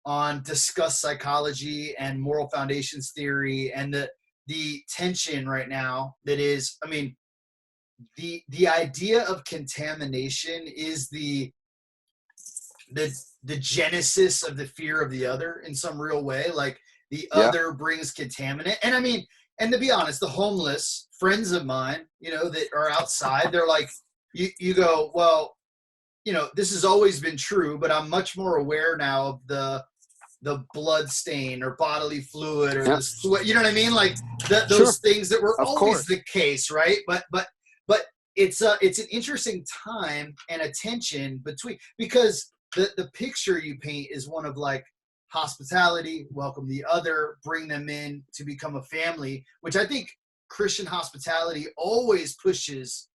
on discuss psychology and moral foundations theory and the tension right now that is, I mean, the idea of contamination is the genesis of the fear of the other in some real way. Like the other brings contaminant. And I mean, and to be honest, the homeless friends of mine, that are outside, they're like, you go, well, this has always been true, but I'm much more aware now of the blood stain or bodily fluid or the sweat, you know what I mean? Like those things that were always the case, right? But it's an interesting time and a tension between, because the picture you paint is one of like hospitality, welcome the other, bring them in to become a family, which I think Christian hospitality always pushes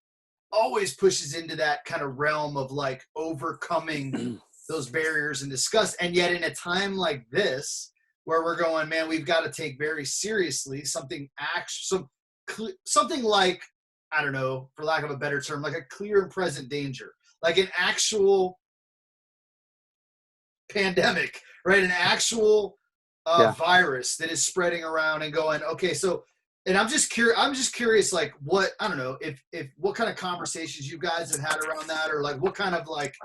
into that kind of realm of like overcoming those barriers and disgust. And yet in a time like this, where we're going, man, we've got to take very seriously something like, I don't know, for lack of a better term, like a clear and present danger, like an actual pandemic, right? An actual virus that is spreading around and going, okay, so, and I'm just curious, like what, I don't know, if what kind of conversations you guys have had around that, or like what kind of like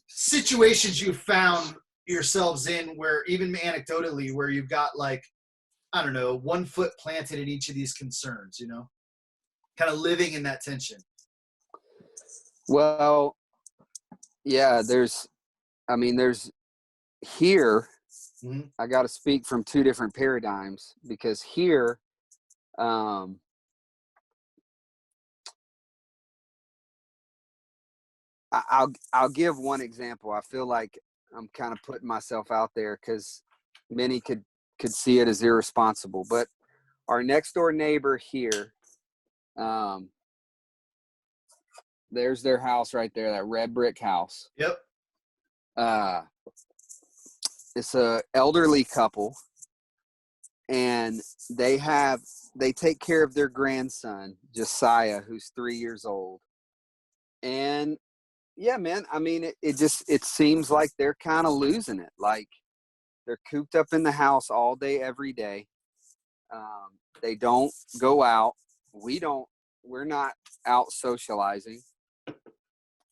situations you found yourselves in where even anecdotally where you've got like, I don't know, one foot planted in each of these concerns, kind of living in that tension. Well, yeah, there's here, I got to speak from 2 different paradigms, because here, I'll give one example. I feel like I'm kind of putting myself out there because many could see it as irresponsible, but our next door neighbor here, there's their house right there, that red brick house. Yep. It's a elderly couple, and they take care of their grandson, Josiah, who's 3 years old. And yeah, man, I mean, it seems like they're kind of losing it. Like they're cooped up in the house all day, every day. They don't go out. We're not out socializing.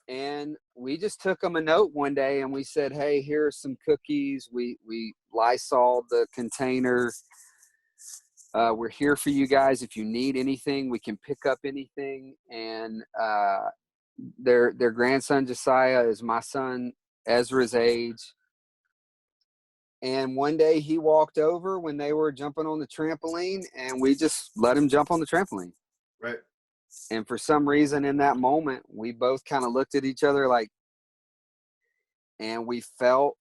And we just took them a note one day and we said, hey, here are some cookies. We Lysol the container. We're here for you guys. If you need anything, we can pick up anything. And their grandson, Josiah, is my son, Ezra's age. And one day he walked over when they were jumping on the trampoline, and we just let him jump on the trampoline. Right. And for some reason in that moment, we both kind of looked at each other like, and we felt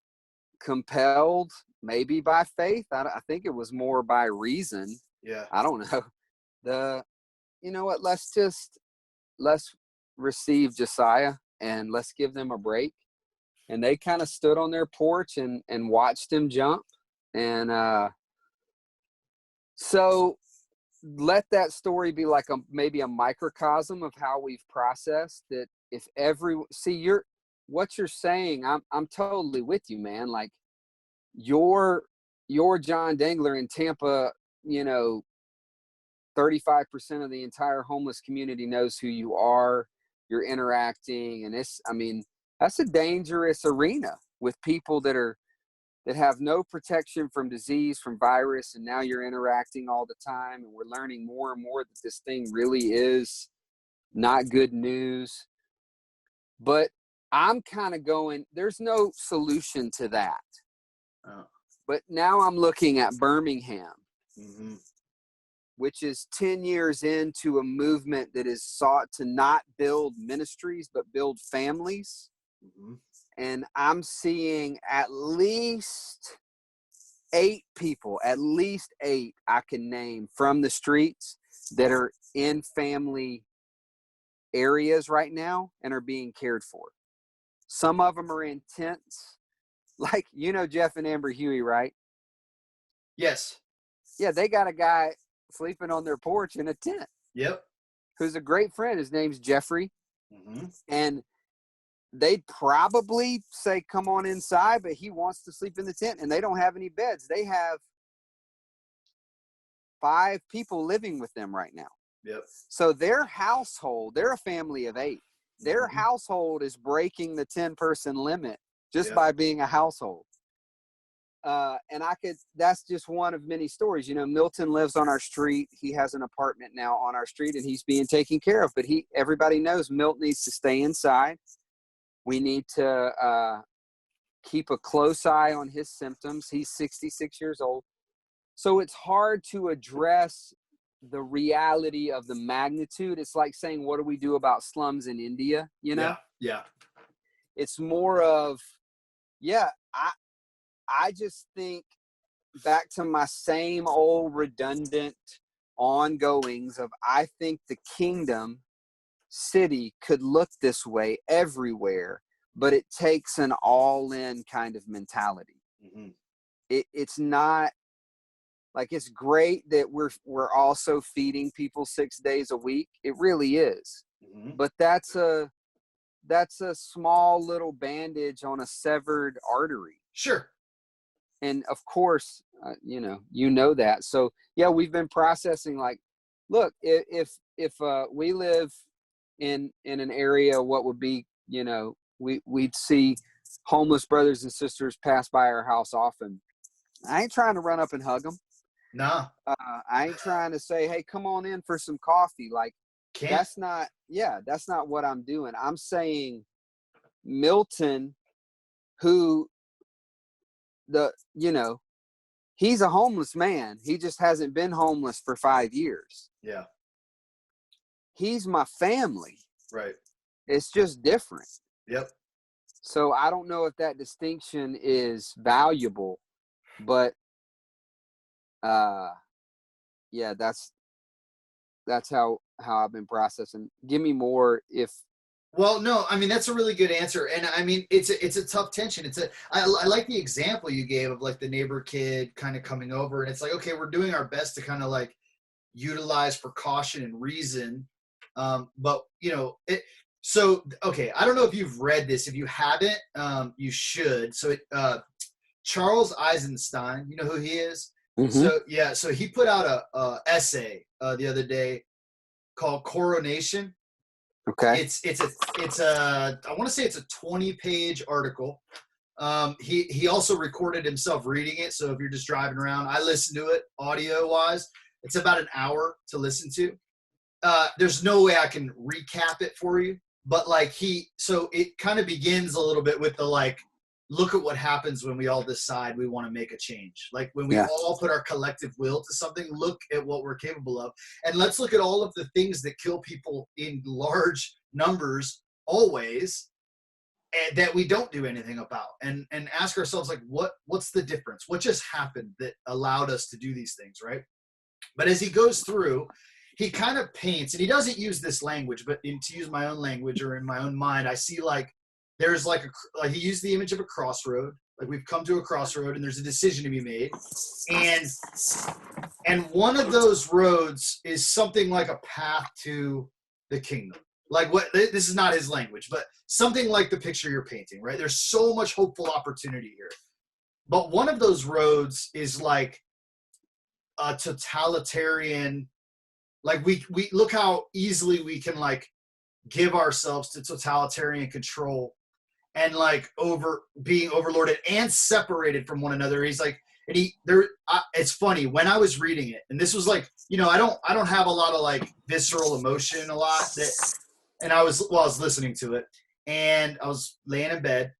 compelled, maybe by faith. I think it was more by reason. Yeah. I don't know. You know what? Let's receive Josiah and let's give them a break. And they kind of stood on their porch and watched him jump. And so let that story be like maybe a microcosm of how we've processed that. If what you're saying, I'm totally with you, man. Like your John Dangler in Tampa 35% of the entire homeless community knows who you are. You're interacting, and that's a dangerous arena with people that have no protection from disease, from virus, and now you're interacting all the time, and we're learning more and more that this thing really is not good news. But I'm kind of going, there's no solution to that. Oh. But now I'm looking at Birmingham, Mm-hmm. which is 10 years into a movement that is sought to not build ministries, but build families. Mm-hmm. And I'm seeing at least 8 people, at least 8 I can name from the streets that are in family areas right now and are being cared for. Some of them are in tents, like, Jeff and Amber Huey, right? Yes. Yeah, they got a guy sleeping on their porch in a tent. Yep. Who's a great friend. His name's Jeffrey. Mm-hmm. And they'd probably say, come on inside, but he wants to sleep in the tent, and they don't have any beds. They have 5 people living with them right now. Yep. So their household, they're a family of 8. Their Mm-hmm. household is breaking the 10-person limit just by being a household. And that's just one of many stories. Milton lives on our street. He has an apartment now on our street, and he's being taken care of, but everybody knows Milt needs to stay inside. We need to keep a close eye on his symptoms. He's 66 years old. So it's hard to address the reality of the magnitude. It's like saying, what do we do about slums in India? Yeah. It's more of, I just think back to my same old redundant ongoings of, I think the kingdom city could look this way everywhere, but it takes an all-in kind of mentality. Mm-hmm. It's not like, it's great that we're also feeding people 6 days a week. It really is. Mm-hmm. But that's a small little bandage on a severed artery. Sure. And of course, that. So yeah, we've been processing, like, look, if we live in an area, what would be, we'd see homeless brothers and sisters pass by our house often. I ain't trying to run up and hug them. Nah. I ain't trying to say, hey, come on in for some coffee. Like, that's not what I'm doing. I'm saying Milton, who he's a homeless man. He just hasn't been homeless for 5 years. Yeah. He's my family. Right. It's just different. Yep. So I don't know if that distinction is valuable, but that's how I've been processing. Give me more if. Well, no, that's a really good answer. And it's a tough tension. I like the example you gave of, like, the neighbor kid kind of coming over, and it's like, okay, we're doing our best to kind of, like, utilize precaution and reason. But okay, I don't know if you've read this. If you haven't, you should. So Charles Eisenstein, you know who he is? Mm-hmm. So he put out a essay the other day called Coronation. Okay. It's a I want to say it's a 20-page article. He also recorded himself reading it. So if you're just driving around, I listen to it audio wise. It's about an hour to listen to. There's no way I can recap it for you, but so it kind of begins a little bit with the, like, look at what happens when we all decide we want to make a change. Like, when we all put our collective will to something, look at what we're capable of. And let's look at all of the things that kill people in large numbers always, and that we don't do anything about, and ask ourselves, like, what's the difference? What just happened that allowed us to do these things, right? But as he goes through, he kind of paints, and he doesn't use this language, but to use my own language or in my own mind, I see, like, there's he used the image of a crossroad. Like, we've come to a crossroad and there's a decision to be made. And one of those roads is something like a path to the kingdom. Like, this is not his language, but something like the picture you're painting, right? There's so much hopeful opportunity here. But one of those roads is, like, a totalitarian, like we look how easily we can like give ourselves to totalitarian control and like being overlorded and separated from one another. He's like, and it's funny when I was reading it, and this was like, you know, I don't have a lot of like visceral emotion a lot and I was listening to it, and I was laying in bed,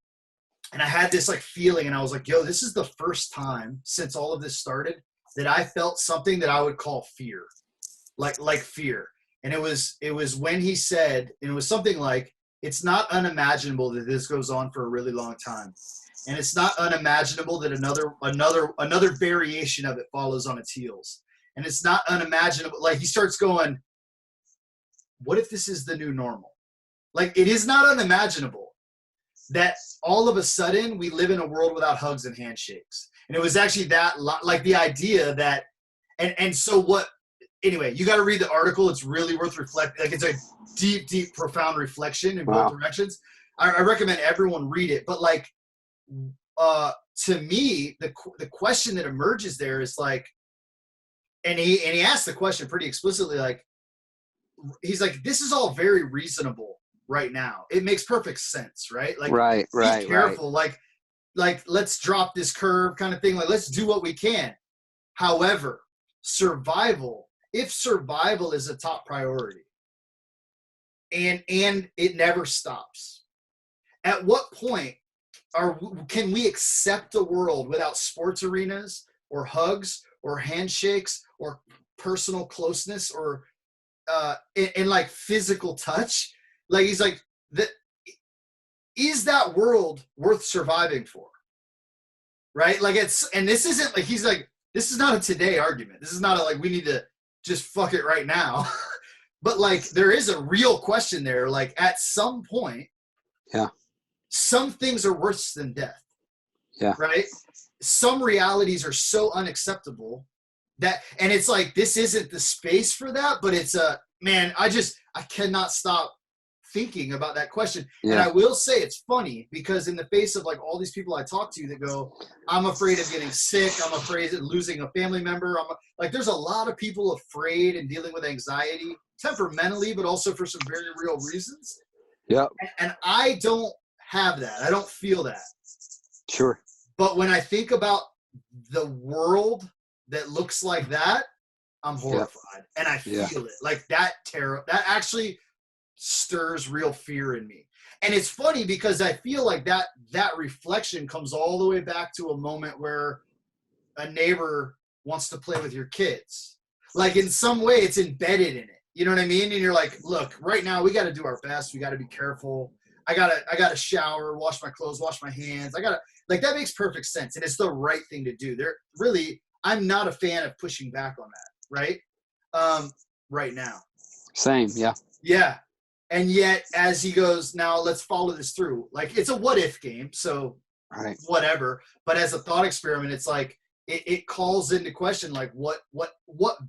and I had this like feeling, and I was like, yo, this is the first time since all of this started that I felt something that I would call fear, like fear. And it was when he said, and it was something like, it's not unimaginable that this goes on for a really long time. And it's not unimaginable that another variation of it follows on its heels. And it's not unimaginable. Like he starts going, what if this is the new normal? Like it is not unimaginable that all of a sudden we live in a world without hugs and handshakes. And it was actually that, like the idea that, and so what, anyway, you got to read the article. It's really worth reflecting. Like it's a deep, profound reflection in both directions. I recommend everyone read it. But like, to me, the question that emerges there is like, and he asked the question pretty explicitly, like, he's like, this is all very reasonable right now. It makes perfect sense, right? Like, be careful. Right. Like, let's drop this curve kind of thing. Like, let's do what we can. However, if survival is a top priority and it never stops, at what point can we accept a world without sports arenas or hugs or handshakes or personal closeness or in like physical touch? Like he's like, is that world worth surviving for? Right? Like and this isn't like, he's like, this is not a today argument. This is not like we need to just fuck it right now. But like there is a real question there. Like at some point, some things are worse than death. Yeah. Right? Some realities are so unacceptable that, and it's like, this isn't the space for that, but it's man, I cannot stop thinking about that question. Yeah. And I will say it's funny because in the face of like all these people I talk to that go, I'm afraid of getting sick, I'm afraid of losing a family member, like there's a lot of people afraid and dealing with anxiety temperamentally, but also for some very real reasons. Yeah. And I don't have that. I don't feel that. Sure. But when I think about the world that looks like that, I'm horrified. And I feel it. Like that terror, that actually stirs real fear in me. And it's funny because I feel like that reflection comes all the way back to a moment where a neighbor wants to play with your kids. Like in some way it's embedded in it. You know what I mean? And you're like, look, right now we got to do our best. We got to be careful. I gotta shower, wash my clothes, wash my hands. Like that makes perfect sense. And it's the right thing to do. I'm not a fan of pushing back on that. Right. Right now. Same. Yeah. Yeah. And yet as he goes, now let's follow this through. Like it's a what if game. So whatever, but as a thought experiment, it's like, it calls into question, like what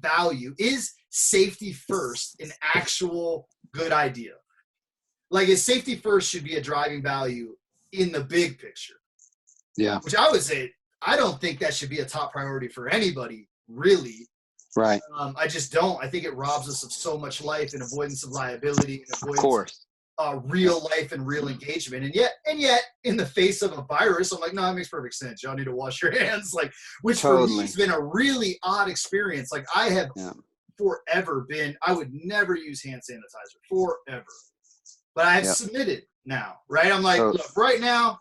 value is safety first, an actual good idea? Like is safety first should be a driving value in the big picture. Yeah. Which I would say, I don't think that should be a top priority for anybody, really. Right. I just don't. I think it robs us of so much life and avoidance of liability and avoidance of real life and real engagement. And yet, in the face of a virus, I'm like, no, that makes perfect sense. Y'all need to wash your hands. Like, which for me has been a really odd experience. Like I have forever been, I would never use hand sanitizer forever. But I have submitted now, right? I'm like, look, right now,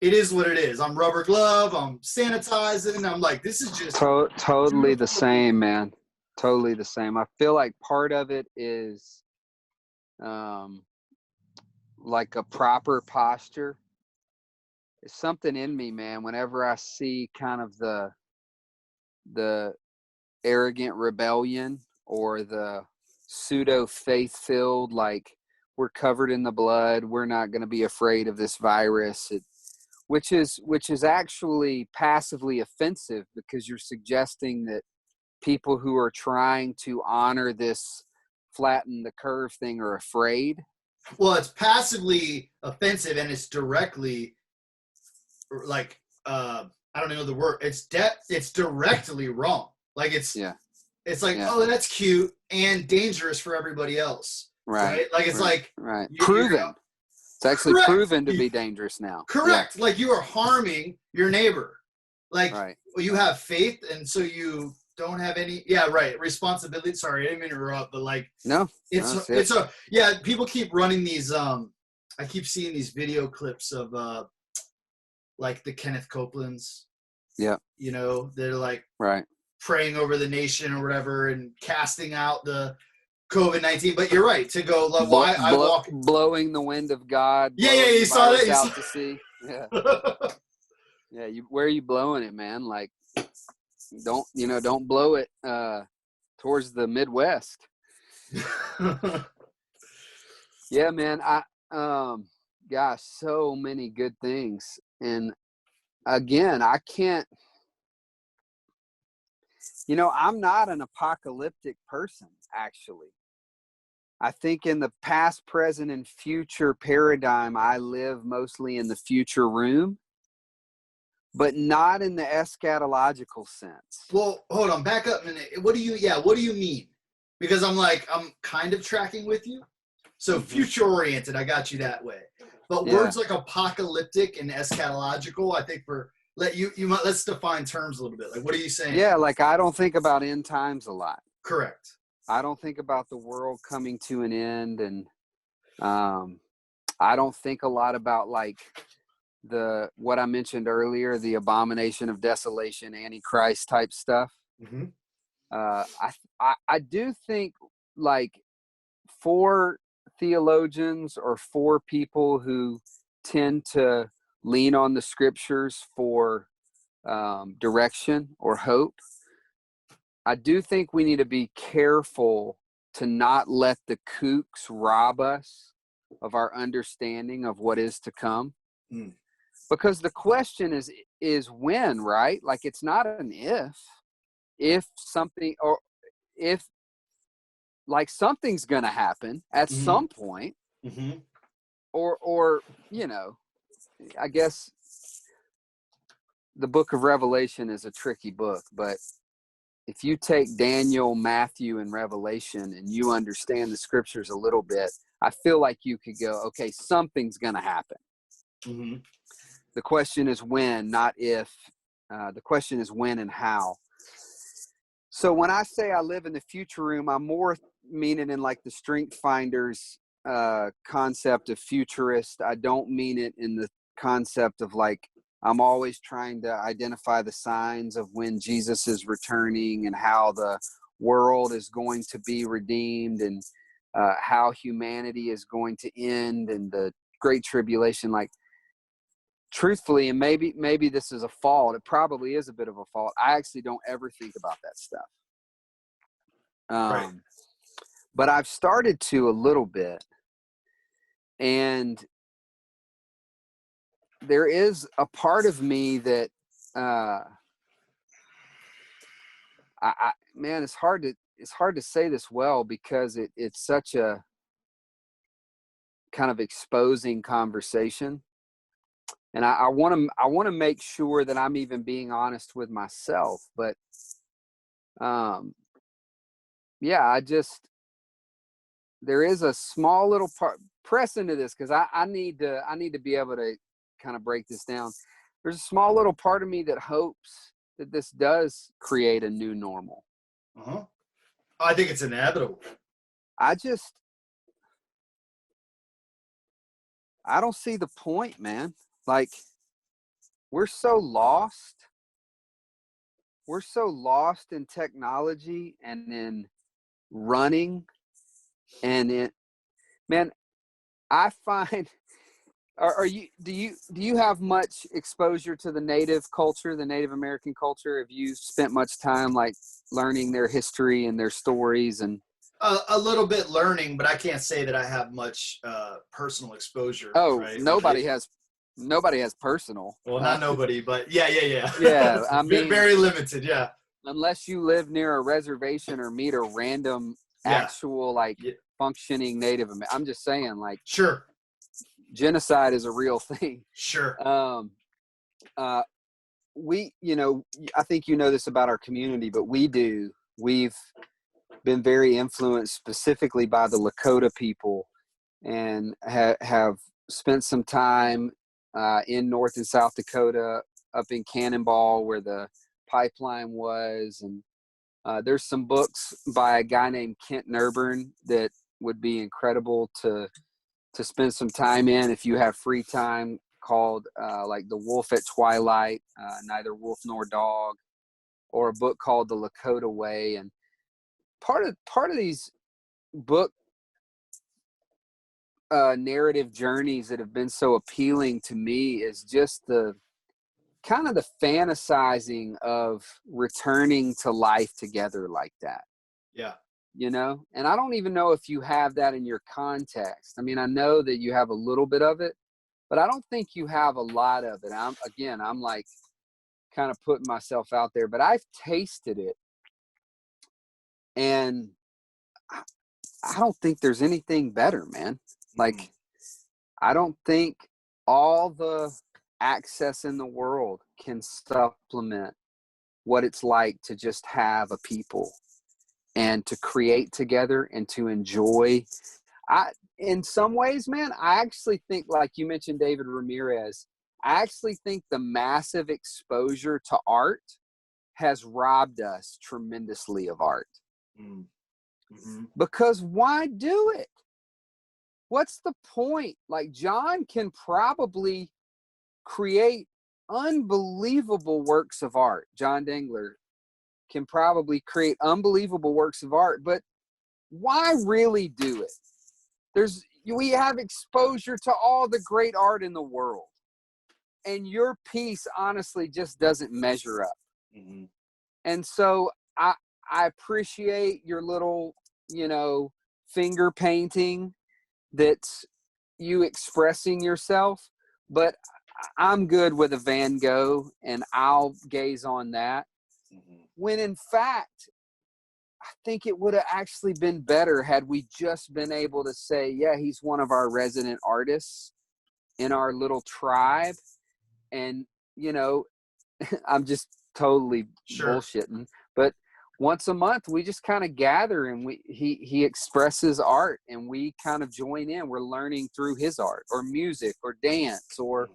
it is what it is. I'm rubber glove. I'm sanitizing. I'm like, this is just totally the same, man. Totally the same. I feel like part of it is like a proper posture. It's something in me, man. Whenever I see kind of the arrogant rebellion or the pseudo faith-filled, like we're covered in the blood, we're not going to be afraid of this virus, which is actually passively offensive because you're suggesting that people who are trying to honor this flatten the curve thing are afraid. Well, it's passively offensive and it's directly like I don't know the word. It's directly wrong. Like it's like, Yeah. oh, that's cute and dangerous for everybody else. Right? Like it's like proven. It's actually correct. proven to be dangerous now. Correct. Like you are harming your neighbor. Like you have faith, and so you don't have any responsibility. Sorry, I didn't mean to interrupt, but like people keep running these I keep seeing these video clips of like the Kenneth Copelands. Yeah. You know, they're like praying over the nation or whatever and casting out the COVID-19. But you're right to go. Like, I walk blowing the wind of God. You saw that. Out to sea. Yeah. Yeah. Where are you blowing it, man? Like, don't blow it towards the Midwest. Yeah, man. Gosh, so many good things. And again, I can't, I'm not an apocalyptic person, actually. I think in the past, present, and future paradigm, I live mostly in the future room, but not in the eschatological sense. Well, hold on, back up a minute. What do you mean? Because I'm kind of tracking with you. So future oriented, I got you that way. But words like apocalyptic and eschatological, I think let's define terms a little bit. Like, what are you saying? Yeah, like I don't think about end times a lot. Correct. I don't think about the world coming to an end, and I don't think a lot about like what I mentioned earlier, the abomination of desolation, Antichrist type stuff. Mm-hmm. I do think like for theologians or for people who tend to lean on the scriptures for direction or hope, I do think we need to be careful to not let the kooks rob us of our understanding of what is to come. Mm. Because the question is when, right? Like it's not an if something, or if like something's going to happen at some point, or, I guess the book of Revelation is a tricky book, but if you take Daniel, Matthew, and Revelation and you understand the scriptures a little bit, I feel like you could go, okay, something's going to happen. Mm-hmm. The question is when, not if. The question is when and how. So when I say I live in the future room, I'm more meaning in like the Strength Finders concept of futurist. I don't mean it in the concept of like, I'm always trying to identify the signs of when Jesus is returning and how the world is going to be redeemed and how humanity is going to end and the Great Tribulation. Like, truthfully, and maybe this is a fault. It probably is a bit of a fault. I actually don't ever think about that stuff. Right. But I've started to a little bit. And there is a part of me that, man, it's hard to say this well because it's such a kind of exposing conversation. And I want to make sure that I'm even being honest with myself. But, there is a small little part. Press into this because I need to be able to kind of break this down. There's a small little part of me that hopes that this does create a new normal. Uh-huh. I think it's inevitable. I don't see the point, man. Like, we're so lost. We're so lost in technology and in running and man, I find, do you have much exposure to the Native culture, the Native American culture? Have you spent much time like learning their history and their stories? And a little bit learning, but I can't say that I have much personal exposure. Oh, right? Nobody has personal. Well, not nobody, but yeah. Yeah, I mean, very limited. Yeah. Unless you live near a reservation or meet a random actual functioning Native American. I'm just saying, like, sure, genocide is a real thing. Sure. I think you know this about our community, but we've been very influenced specifically by the Lakota people, and have spent some time in North and South Dakota, up in Cannonball where the pipeline was. And there's some books by a guy named Kent Nurburn that would be incredible to spend some time in if you have free time, called like The Wolf at Twilight, Neither Wolf Nor Dog, or a book called The Lakota Way. And part of these book narrative journeys that have been so appealing to me is just the kind of the fantasizing of returning to life together like that. Yeah. And I don't even know if you have that in your context. I mean, I know that you have a little bit of it, but I don't think you have a lot of it. I'm like kind of putting myself out there, but I've tasted it, and I don't think there's anything better, man. Like, I don't think all the access in the world can supplement what it's like to just have a people and to create together and to enjoy. In some ways, man, I actually think, like you mentioned David Ramirez, I actually think the massive exposure to art has robbed us tremendously of art. Mm-hmm. Because why do it? What's the point? Like, John can probably create unbelievable works of art. John Dengler can probably create unbelievable works of art, but why really do it? We have exposure to all the great art in the world, and your piece honestly just doesn't measure up. Mm-hmm. And so I appreciate your little, finger painting, that's you expressing yourself, but I'm good with a Van Gogh, and I'll gaze on that. Mm-hmm. When in fact, I think it would have actually been better had we just been able to say, yeah, he's one of our resident artists in our little tribe. And, I'm just totally bullshitting, but once a month we just kind of gather, and he expresses art, and we kind of join in. We're learning through his art, or music, or dance, or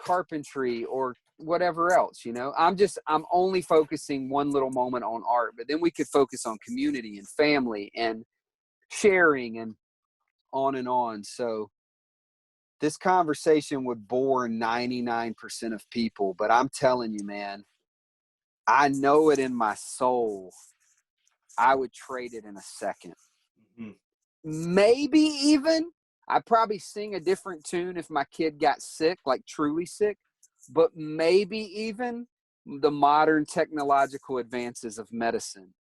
carpentry, or whatever else. I'm only focusing one little moment on art, but then we could focus on community and family and sharing and on and on. So this conversation would bore 99% of people, but I'm telling you, man, I know it in my soul. I would trade it in a second. Mm-hmm. Maybe even I'd probably sing a different tune if my kid got sick, like truly sick, but maybe even the modern technological advances of medicine,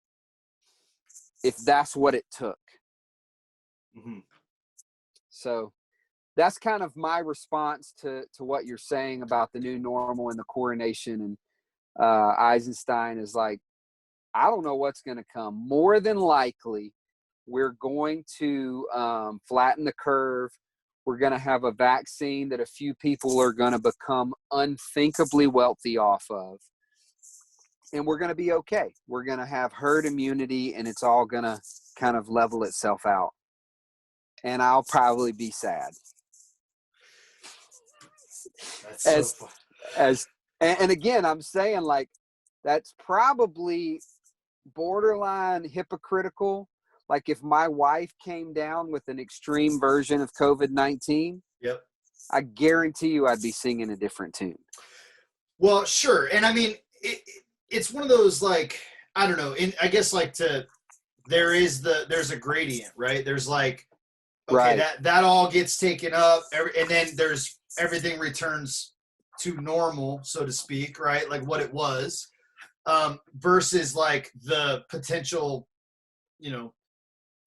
if that's what it took. Mm-hmm. So that's kind of my response to what you're saying about the new normal and the coronation. And Eisenstein is like, I don't know what's going to come. More than likely, we're going to flatten the curve. We're going to have a vaccine that a few people are going to become unthinkably wealthy off of. And we're going to be okay. We're going to have herd immunity, and it's all going to kind of level itself out. And I'll probably be sad. That's so fun. And again, I'm saying, like, that's probably borderline hypocritical. Like, if my wife came down with an extreme version of COVID-19, yep, I guarantee you I'd be singing a different tune. Well, sure. And I mean, it's one of those, like, I don't know. I guess, like, there's a gradient, right? There's like, okay, right, that all gets taken up, and then there's everything returns to normal, so to speak, right? Like what it was, versus like the potential,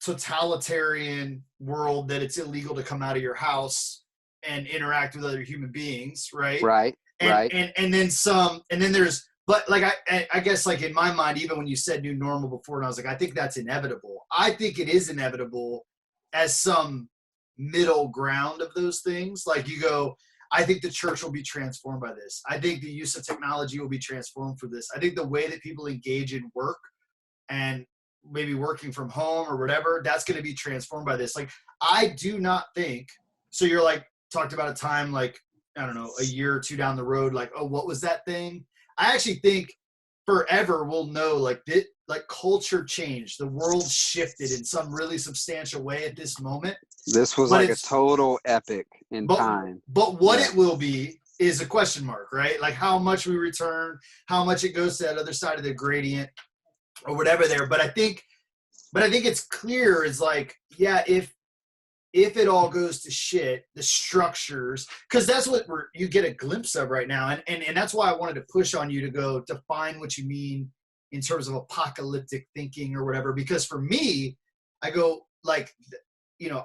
totalitarian world that it's illegal to come out of your house and interact with other human beings, right? Right. And then some, and then there's, but like I guess, like, in my mind, even when you said new normal before, and I was like, I think that's inevitable. I think it is inevitable as some middle ground of those things. Like, you go, I think the church will be transformed by this. I think the use of technology will be transformed for this. I think the way that people engage in work and maybe working from home or whatever, that's going to be transformed by this. Like, I do not think, so you're like, talked about a time like, I don't know, a year or two down the road, like, oh, what was that thing? I actually think forever we'll know, like, like culture changed. The world shifted in some really substantial way at this moment. This was But like a total epic in time. But what it will be is a question mark, right? Like how much we return, how much it goes to that other side of the gradient or whatever there. But I think it's clear is like, yeah, if it all goes to shit, the structures, because that's what you get a glimpse of right now. And that's why I wanted to push on you to go define what you mean in terms of apocalyptic thinking or whatever. Because for me, I go like,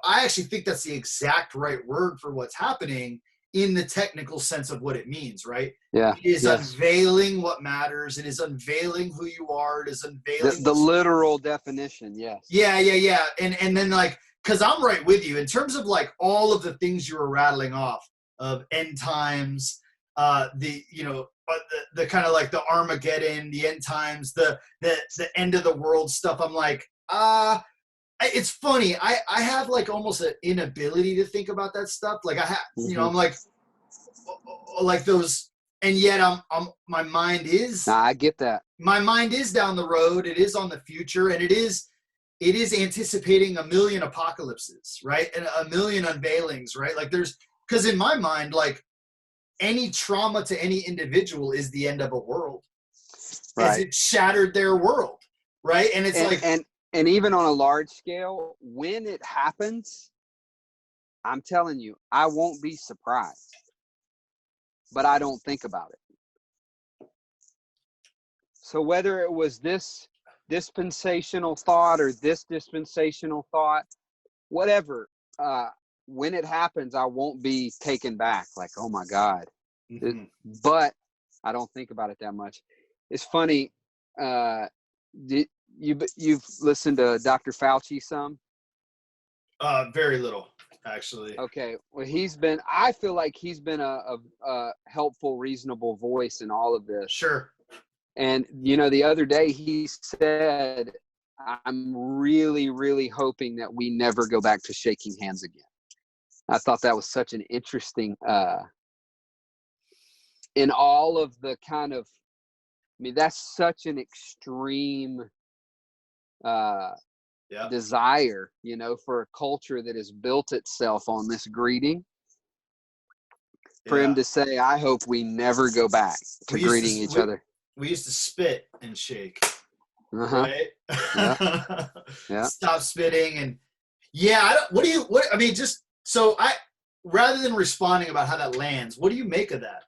I actually think that's the exact right word for what's happening in the technical sense of what it means, right? Yeah. It is unveiling what matters. It is unveiling who you are. It is unveiling the literal definition. Yes. Yeah. And then like, because I'm right with you in terms of like all of the things you were rattling off of end times, the kind of like the Armageddon, the end times, the end of the world stuff. I'm like, it's funny. I have like almost an inability to think about that stuff. Like I have, I'm like those, and yet I'm my mind is. Nah, I get that. My mind is down the road. It is on the future, and it is anticipating a million apocalypses, right? And a million unveilings, right? Like because in my mind, like any trauma to any individual is the end of a world, right? As it shattered their world, right? And it's and even on a large scale, when it happens, I'm telling you, I won't be surprised, but I don't think about it. So whether it was this dispensational thought or this dispensational thought, whatever, when it happens, I won't be taken back like, oh my God. Mm-hmm. But I don't think about it that much. It's funny. You've listened to Dr. Fauci some? Very little, actually. Okay. Well, I feel like he's been a helpful, reasonable voice in all of this. Sure. And, the other day he said, I'm really, really hoping that we never go back to shaking hands again. I thought that was such an interesting, in all of the kind of, that's such an extreme desire, for a culture that has built itself on this greeting. For him to say, I hope we never go back to greeting each other. We used to spit and shake, right? Yeah. Stop spitting and rather than responding about how that lands, what do you make of that?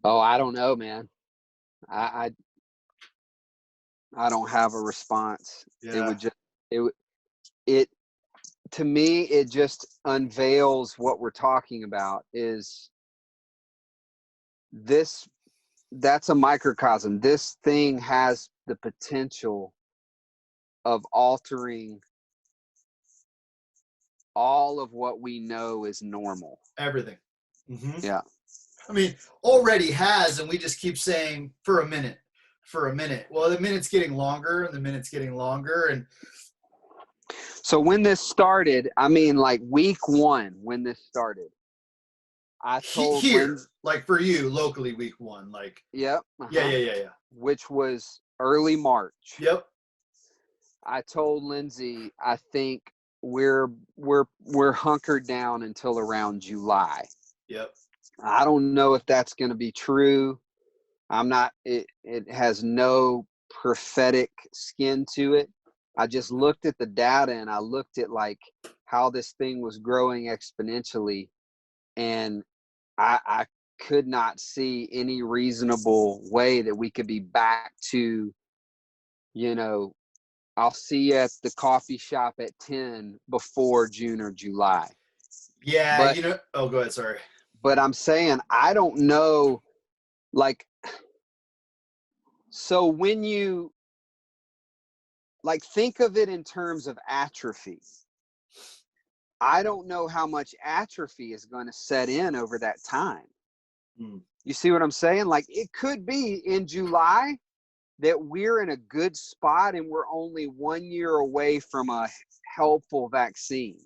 Oh, I don't know, man. I don't have a response. Yeah. It to me, it just unveils what we're talking about is this. That's a microcosm. This thing has the potential of altering all of what we know is normal. Everything. Mm-hmm. Yeah. Already has, and we just keep saying for a minute. Well, the minute's getting longer and the minute's getting longer. And so when this started, like week 1, when this started, I told here, like for you locally, week 1, like. Yep. Yeah. Which was early March. Yep. I told Lindsay, I think we're hunkered down until around July. Yep. I don't know if that's going to be true. I'm not, it has no prophetic skin to it. I just looked at the data and I looked at like how this thing was growing exponentially. And I could not see any reasonable way that we could be back to, I'll see you at the coffee shop at 10 before June or July. Yeah. Oh, go ahead. Sorry. But I'm saying, I don't know, like, so when you, like, think of it in terms of atrophy. I don't know how much atrophy is going to set in over that time. You see what I'm saying? Like, it could be in July that we're in a good spot and we're only 1 year away from a helpful vaccine.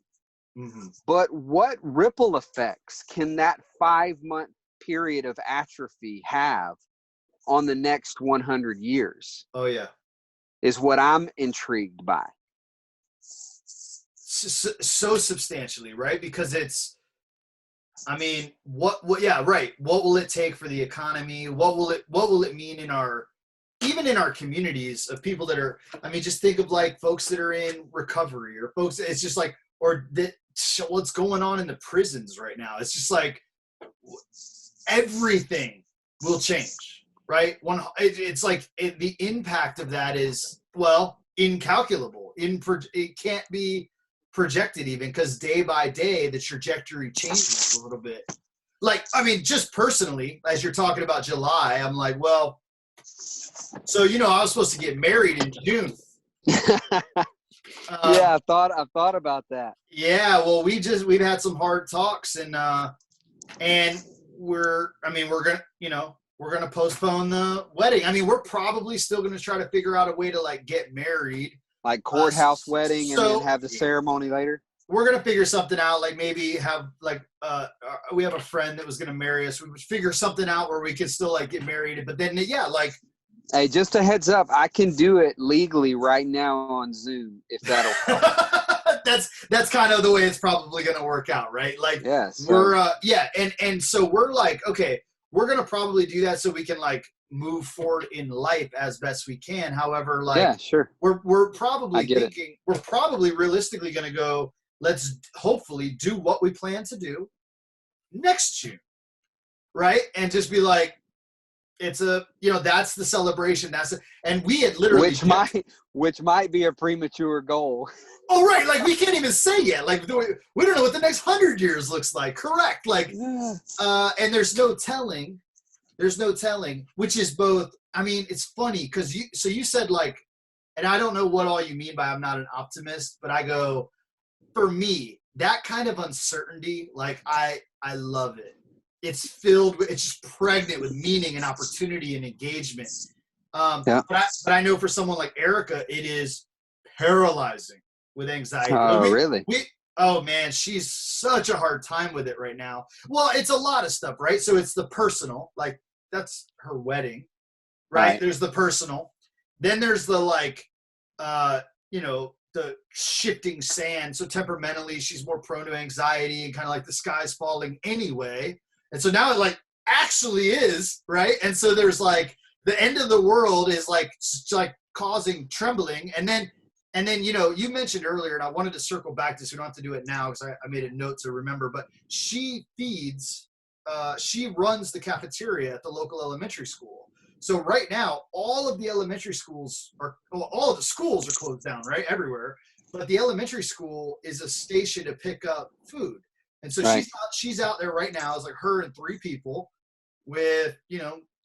But what ripple effects can that 5-month period of atrophy have on the next 100 years? Oh, yeah. Is what I'm intrigued by. So substantially, right? Because it's, I mean, yeah, right. What will it take for the economy? What will it mean even in our communities of people that are, I mean, just think of like folks that are in recovery or folks, it's just like, or that what's going on in the prisons right now. It's just like everything will change, right? It's like the impact of that is, well, incalculable. It can't be projected even, because day by day the trajectory changes a little bit. Like, I mean, just personally, as you're talking about July, I'm like, well, so I was supposed to get married in June. Yeah, I thought about that. Yeah, well, we've had some hard talks, and we're gonna postpone the wedding. I mean, we're probably still gonna try to figure out a way to like get married. Like courthouse wedding and then have the ceremony later? We're going to figure something out, like maybe have like we have a friend that was going to marry us. We would figure something out where we could still like get married. But then, yeah, like. Hey, just a heads up, I can do it legally right now on Zoom if that'll help. That's kind of the way it's probably going to work out, right? Like, yeah, so. We're, and so we're like, okay, we're going to probably do that so we can like move forward in life as best we can. However, like, yeah, sure. We're probably thinking, we're probably realistically going to go, let's hopefully do what we plan to do next June. Right. And just be like, it's that's the celebration. And we had literally, which might be a premature goal. Oh, right. Like, we can't even say yet. Like, we don't know what the next 100 years looks like. Correct. Like, and there's no telling, which is both. I mean, it's funny because you said like, and I don't know what all you mean by I'm not an optimist, but I go, for me, that kind of uncertainty, like I love it. It's just pregnant with meaning and opportunity and engagement. But I know for someone like Erica, it is paralyzing with anxiety. Oh, really? Oh man, she's such a hard time with it right now. Well, it's a lot of stuff, right? So it's the personal, like that's her wedding, right? There's the personal. Then there's the like, the shifting sand. So temperamentally, she's more prone to anxiety and kind of like the sky's falling anyway. And so now it like actually is, right? And so there's like the end of the world is like causing trembling. And then you mentioned earlier, and I wanted to circle back to this. We don't have to do it now because I made a note to remember, but she runs the cafeteria at the local elementary school. So right now, all of the elementary schools all of the schools are closed down, right? Everywhere. But the elementary school is a station to pick up food. And so she's out there right now. It's like her and 3 people with,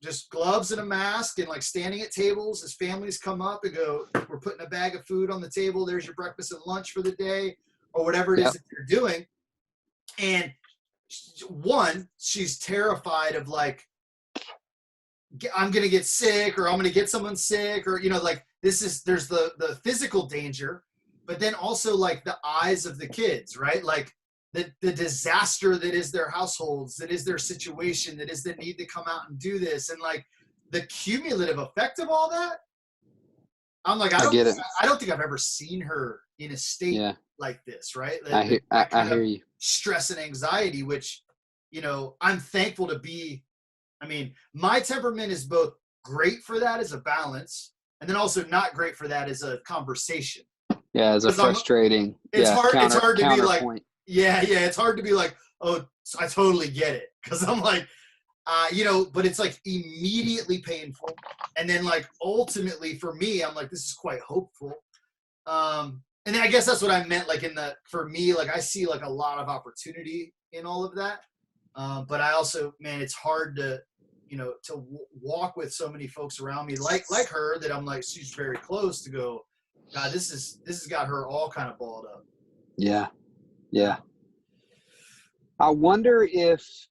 just gloves and a mask and like standing at tables as families come up and go, we're putting a bag of food on the table. There's your breakfast and lunch for the day or whatever it is that you're doing. And she's terrified of like, I'm going to get sick or I'm going to get someone sick or, like there's the physical danger, but then also like the eyes of the kids, right? Like the disaster that is their households, that is their situation, that is the need to come out and do this. And like the cumulative effect of all that, I'm like, I don't think I've ever seen her in a state like this, right? I hear you. Stress and anxiety, which, I'm thankful to be. I mean, my temperament is both great for that as a balance, and then also not great for that as a conversation. Yeah, as a frustrating. It's hard to be like, it's hard to be like, oh, I totally get it, because I'm like, but it's like immediately painful, and then like ultimately for me, I'm like, this is quite hopeful. And then I guess that's what I meant, like for me, like I see like a lot of opportunity in all of that. But I also, man, it's hard to, to walk with so many folks around me like her that I'm like, she's very close to go, God, this has got her all kind of balled up. Yeah. Yeah. I wonder if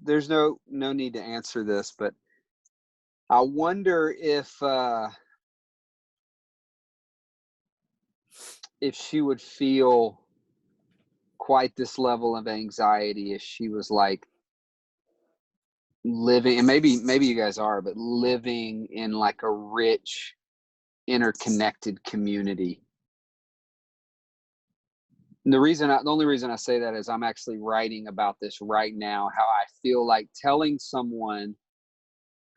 there's no need to answer this, but I wonder if she would feel quite this level of anxiety if she was like living, and maybe you guys are, but living in like a rich, interconnected community. And the only reason I say that is I'm actually writing about this right now, how I feel like telling someone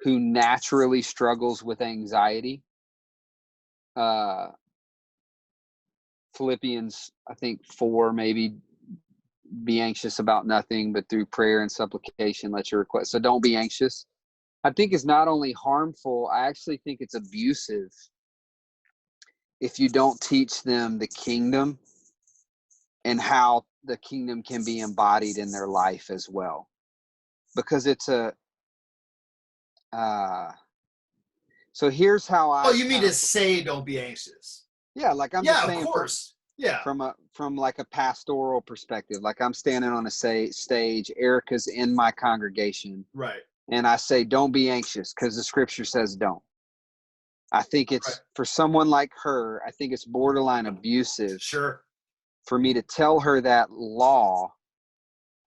who naturally struggles with anxiety, Philippians, I think 4, maybe, be anxious about nothing, but through prayer and supplication, let your request. So don't be anxious. I think it's not only harmful, I actually think it's abusive if you don't teach them the kingdom and how the kingdom can be embodied in their life as well. Because it's so here's how I. Oh, you mean to say don't be anxious? Yeah, like I'm just saying. Of course. From like a pastoral perspective, like I'm standing on a stage, Erica's in my congregation, right? And I say, don't be anxious, because the scripture says don't. I think it's for someone like her, I think it's borderline abusive. Sure. For me to tell her that law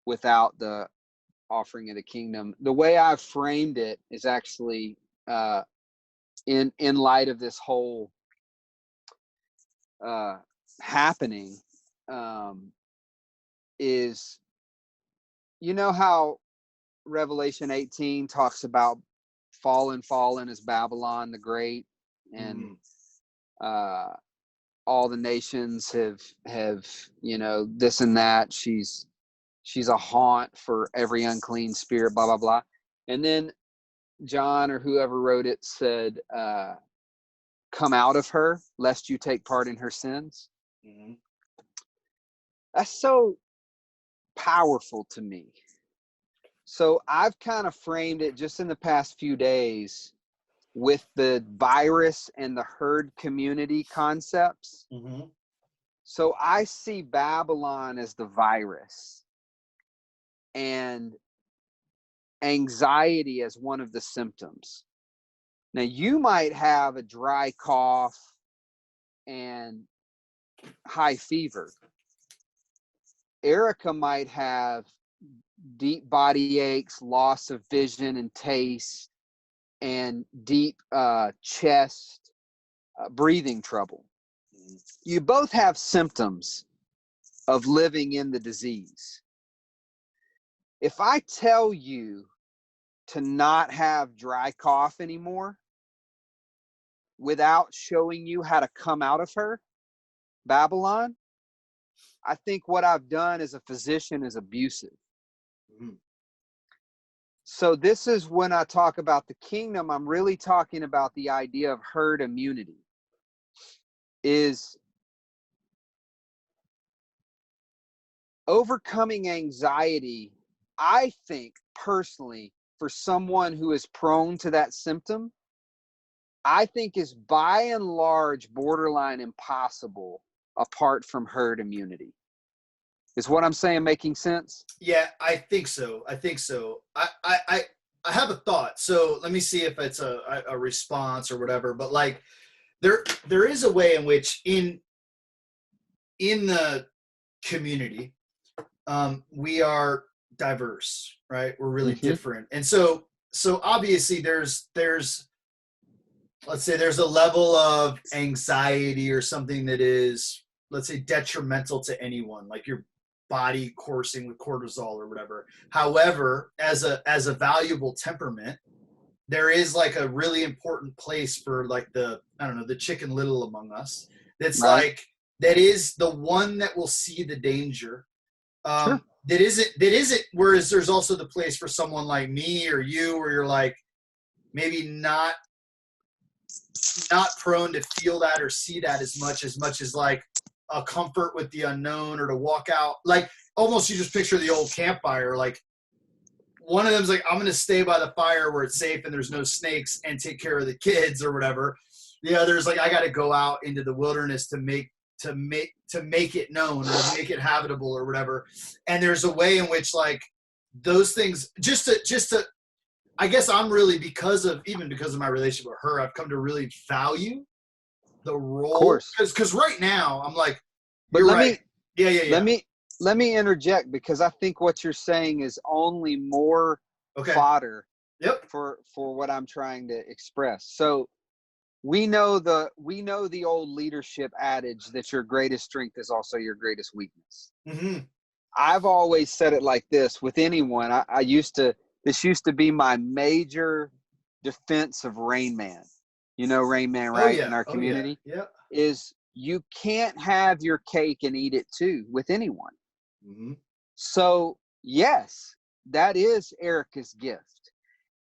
without the offering of the kingdom. The way I've framed it is actually in light of this whole happening, is, you know how Revelation 18 talks about fallen is Babylon the Great, and all the nations have this and that. She's a haunt for every unclean spirit, blah blah blah. And then John or whoever wrote it said, come out of her lest you take part in her sins. That's so powerful to me. So I've kind of framed it just in the past few days with the virus and the herd community concepts. So I see Babylon as the virus and anxiety as one of the symptoms. Now, you might have a dry cough and high fever. Erica might have deep body aches, loss of vision and taste, and deep chest, breathing trouble. You both have symptoms of living in the disease. If I tell you to not have dry cough anymore without showing you how to come out of her, Babylon, I think what I've done as a physician is abusive. So this is when I talk about the kingdom, I'm really talking about the idea of herd immunity. Is overcoming anxiety, I think personally, for someone who is prone to that symptom, I think is by and large borderline impossible apart from herd immunity. Is what I'm saying making sense? Yeah, I think so. I have a thought. So let me see if it's a response or whatever. But like, there is a way in which in the community, we are diverse, right? We're really different, and so obviously there's let's say there's a level of anxiety or something that is, let's say, detrimental to anyone, like your body coursing with cortisol or whatever. However, as a valuable temperament, there is like a really important place for like the Chicken Little among us. That's right. Like, that is the one that will see the danger. Sure. That isn't, whereas there's also the place for someone like me or you, where you're like, maybe not prone to feel that or see that as much as like a comfort with the unknown, or to walk out. Like, almost you just picture the old campfire. Like, one of them's like, I'm going to stay by the fire where it's safe and there's no snakes and take care of the kids or whatever. The other's like, I got to go out into the wilderness to make to make it known or make it habitable or whatever. And there's a way in which like those things just to I guess I'm really because of my relationship with her, I've come to really value the role. Of course. Because right now I'm like, But you're right. Yeah. Let me interject, because I think what you're saying is only more fodder for what I'm trying to express. So we know the old leadership adage that your greatest strength is also your greatest weakness. Mm-hmm. I've always said it like this with anyone. This used to be my major defense of Rain Man. You know Rain Man, right? In our community. Yeah. Is you can't have your cake and eat it too with anyone. Mm-hmm. So yes, that is Erica's gift.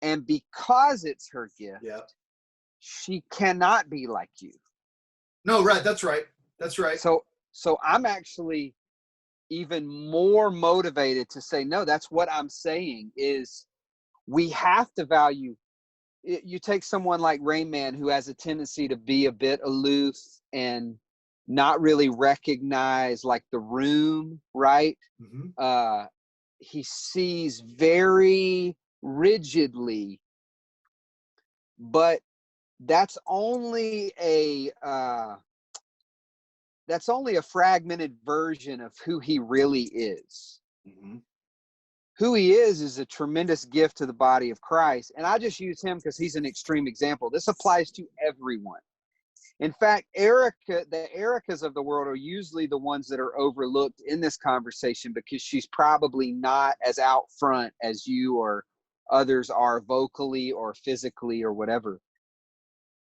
And because it's her gift, she cannot be like you. No, right. That's right. So I'm actually even more motivated to say, no, that's what I'm saying is we have to value. You take someone like Rain Man, who has a tendency to be a bit aloof and not really recognize like the room, right? Mm-hmm. He sees very rigidly, but that's only a fragmented version of who he really is. Mm-hmm. Who he is a tremendous gift to the body of Christ. And I just use him because he's an extreme example. This applies to everyone. In fact, the Ericas of the world are usually the ones that are overlooked in this conversation because she's probably not as out front as you or others are vocally or physically or whatever.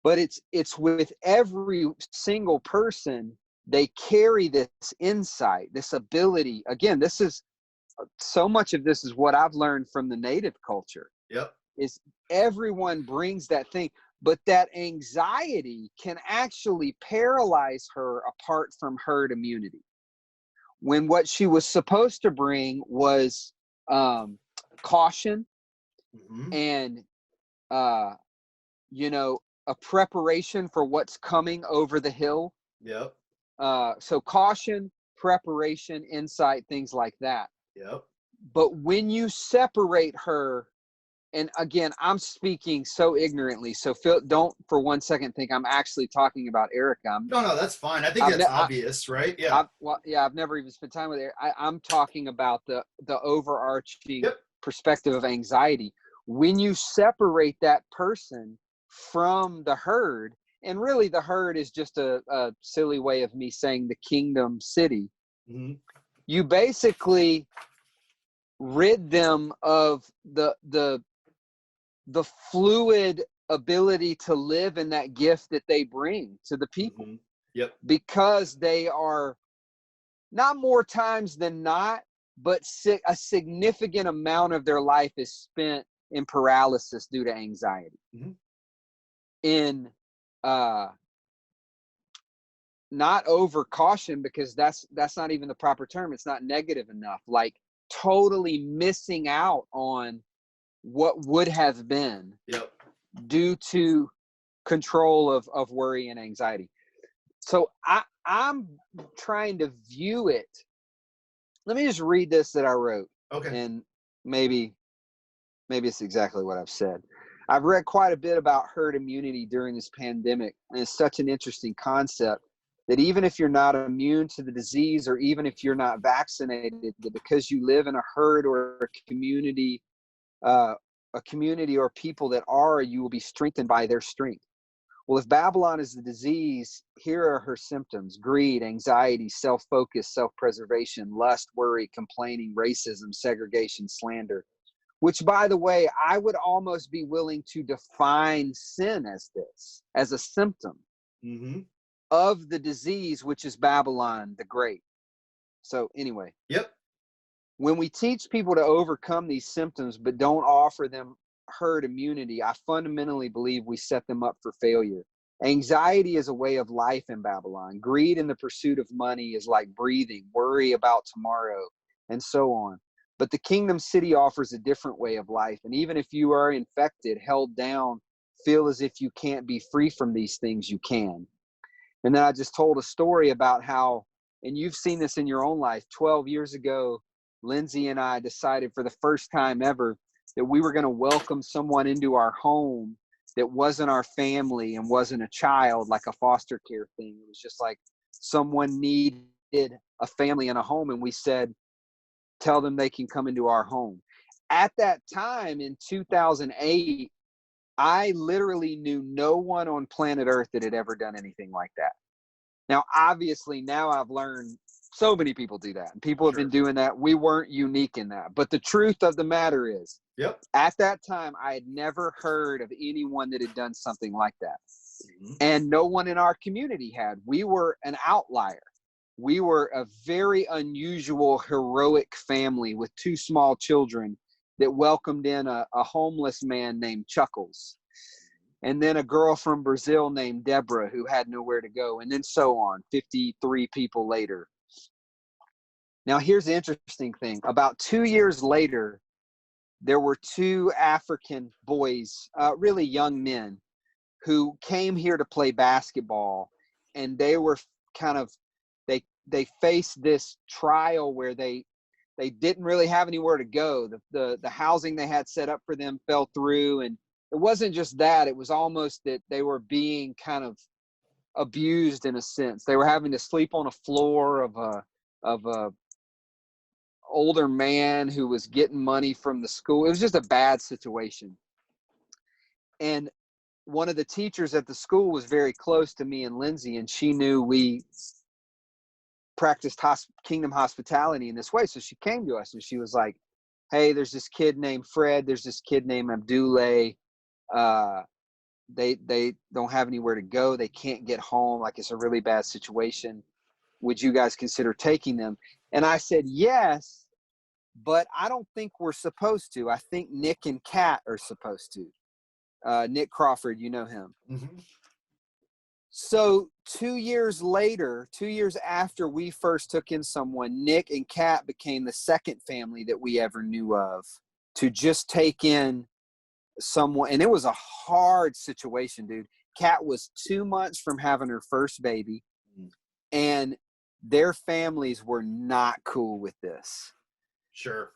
But it's with every single person, they carry this insight, this ability. Again, this is so much of this is what I've learned from the native culture. Yep. Is everyone brings that thing, but that anxiety can actually paralyze her apart from herd immunity. When what she was supposed to bring was caution and a preparation for what's coming over the hill. Yep. So caution, preparation, insight, things like that. Yep. But when you separate her, and again, I'm speaking so ignorantly, so don't for one second think I'm actually talking about Erica. No, that's fine. I think that's obvious, right? Yeah. I've never even spent time with her. I'm talking about the overarching perspective of anxiety. When you separate that person from the herd, and really the herd is just a silly way of me saying the kingdom city, you basically rid them of the fluid ability to live in that gift that they bring to the people. Yep. Because they are, not more times than not, but a significant amount of their life is spent in paralysis due to anxiety. In not over caution, because that's not even the proper term. It's not negative enough. Like totally missing out on what would have been due to control of worry and anxiety. So I'm trying to view it. Let me just read this that I wrote. Okay. And maybe it's exactly what I've said. I've read quite a bit about herd immunity during this pandemic, and it's such an interesting concept that even if you're not immune to the disease, or even if you're not vaccinated, that because you live in a herd or a community or people that are, you will be strengthened by their strength. Well, if Babylon is the disease, here are her symptoms: greed, anxiety, self-focus, self-preservation, lust, worry, complaining, racism, segregation, slander. Which, by the way, I would almost be willing to define sin as this, as a symptom of the disease, which is Babylon the Great. So anyway. Yep. When we teach people to overcome these symptoms but don't offer them herd immunity, I fundamentally believe we set them up for failure. Anxiety is a way of life in Babylon. Greed and the pursuit of money is like breathing, worry about tomorrow, and so on. But the kingdom city offers a different way of life. And even if you are infected, held down, feel as if you can't be free from these things, you can. And then I just told a story about how, and you've seen this in your own life, 12 years ago, Lindsay and I decided for the first time ever that we were going to welcome someone into our home that wasn't our family and wasn't a child, like a foster care thing. It was just like someone needed a family and a home. And we said, tell them they can come into our home. At that time in 2008, I literally knew no one on planet Earth that had ever done anything like that. Now, obviously, now I've learned so many people do that. And people have been doing that. We weren't unique in that. But the truth of the matter is, at that time, I had never heard of anyone that had done something like that. And no one in our community had. We were an outlier. We were a very unusual, heroic family with 2 small children that welcomed in a homeless man named Chuckles. And then a girl from Brazil named Deborah who had nowhere to go. And then so on, 53 people later. Now, here's the interesting thing. About 2 years later, there were 2 African boys, really young men, who came here to play basketball. And they were kind of, they faced this trial where they didn't really have anywhere to go. The housing they had set up for them fell through. And it wasn't just that, it was almost that they were being kind of abused in a sense. They were having to sleep on a floor of a older man who was getting money from the school. It was just a bad situation. And one of the teachers at the school was very close to me and Lindsay, and she knew we practiced kingdom hospitality in this way. So she came to us and she was like, hey, there's this kid named Fred. There's this kid named Abdullah. They don't have anywhere to go. They can't get home. Like, it's a really bad situation. Would you guys consider taking them? And I said, yes, but I don't think we're supposed to. I think Nick and Kat are supposed to. Nick Crawford, you know him. Mm-hmm. So 2 years later, 2 years after we first took in someone, Nick and Kat became the second family that we ever knew of to just take in someone. And it was a hard situation, dude. Kat was 2 months from having her first baby, and their families were not cool with this. Sure.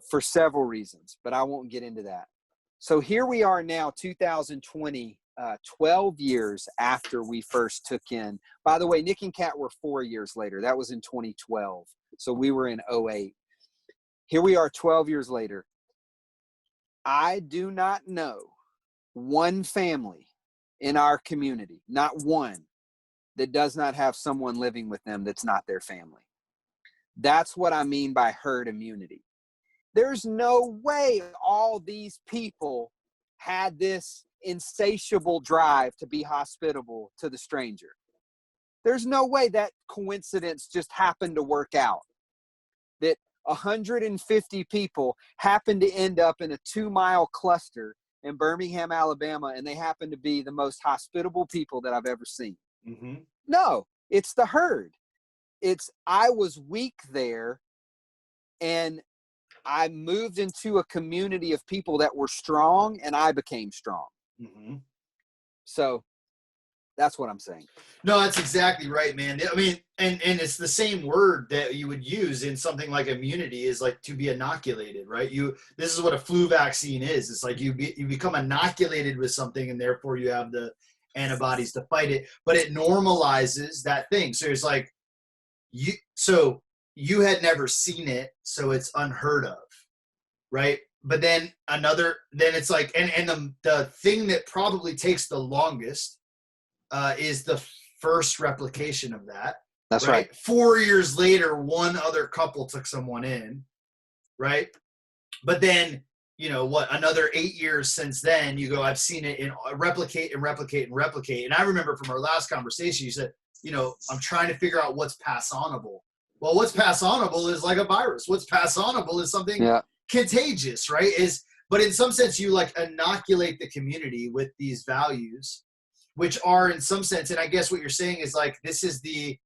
For several reasons, but I won't get into that. So here we are now, 2020, 12 years after we first took in. By the way, Nick and Kat were 4 years later. That was in 2012. So we were in 2008. Here we are 12 years later. I do not know one family in our community, not one, that does not have someone living with them that's not their family. That's what I mean by herd immunity. There's no way all these people had this insatiable drive to be hospitable to the stranger. There's no way that coincidence just happened to work out. That 150 people happened to end up in a 2-mile cluster in Birmingham, Alabama, and they happen to be the most hospitable people that I've ever seen. Mm-hmm. No, it's the herd. I was weak there, and I moved into a community of people that were strong, and I became strong. Mm-hmm. So that's what I'm saying. No, that's exactly right, man. I mean, and it's the same word that you would use in something like immunity is like to be inoculated, right? This is what a flu vaccine is. It's like you become inoculated with something, and therefore you have the antibodies to fight it, but it normalizes that thing. So it's like you had never seen it, so it's unheard of, right? But then it's like, and the thing that probably takes the longest is the first replication of that. That's right. 4 years later, one other couple took someone in, right? But then, another 8 years since then, you go, I've seen it replicate and replicate and replicate. And I remember from our last conversation, you said, I'm trying to figure out what's pass-onable. Well, what's pass-onable is like a virus. What's pass-onable is something contagious, right? But in some sense, you like inoculate the community with these values, which are in some sense, and I guess what you're saying is like, this is the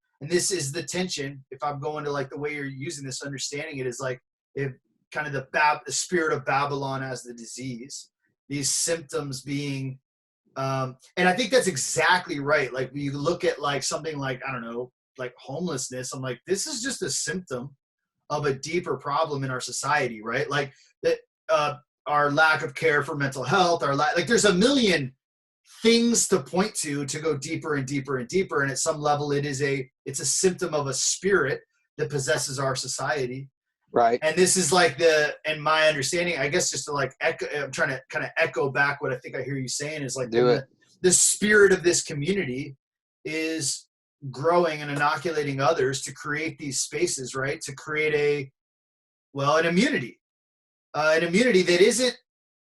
tension. If I'm going to like the way you're using this, understanding it is like, if kind of the spirit of Babylon as the disease, these symptoms being And I think that's exactly right. Like when you look at like something like, I don't know, like homelessness, I'm like, this is just a symptom of a deeper problem in our society, right? Like that, our lack of care for mental health, like there's a million things to point to go deeper and deeper and deeper. And at some level it's a symptom of a spirit that possesses our society. Right. And this is like and my understanding, I guess, just to like echo, I'm trying to kind of echo back what I think I hear you saying is like the spirit of this community is growing and inoculating others to create these spaces, right? To create an immunity that isn't.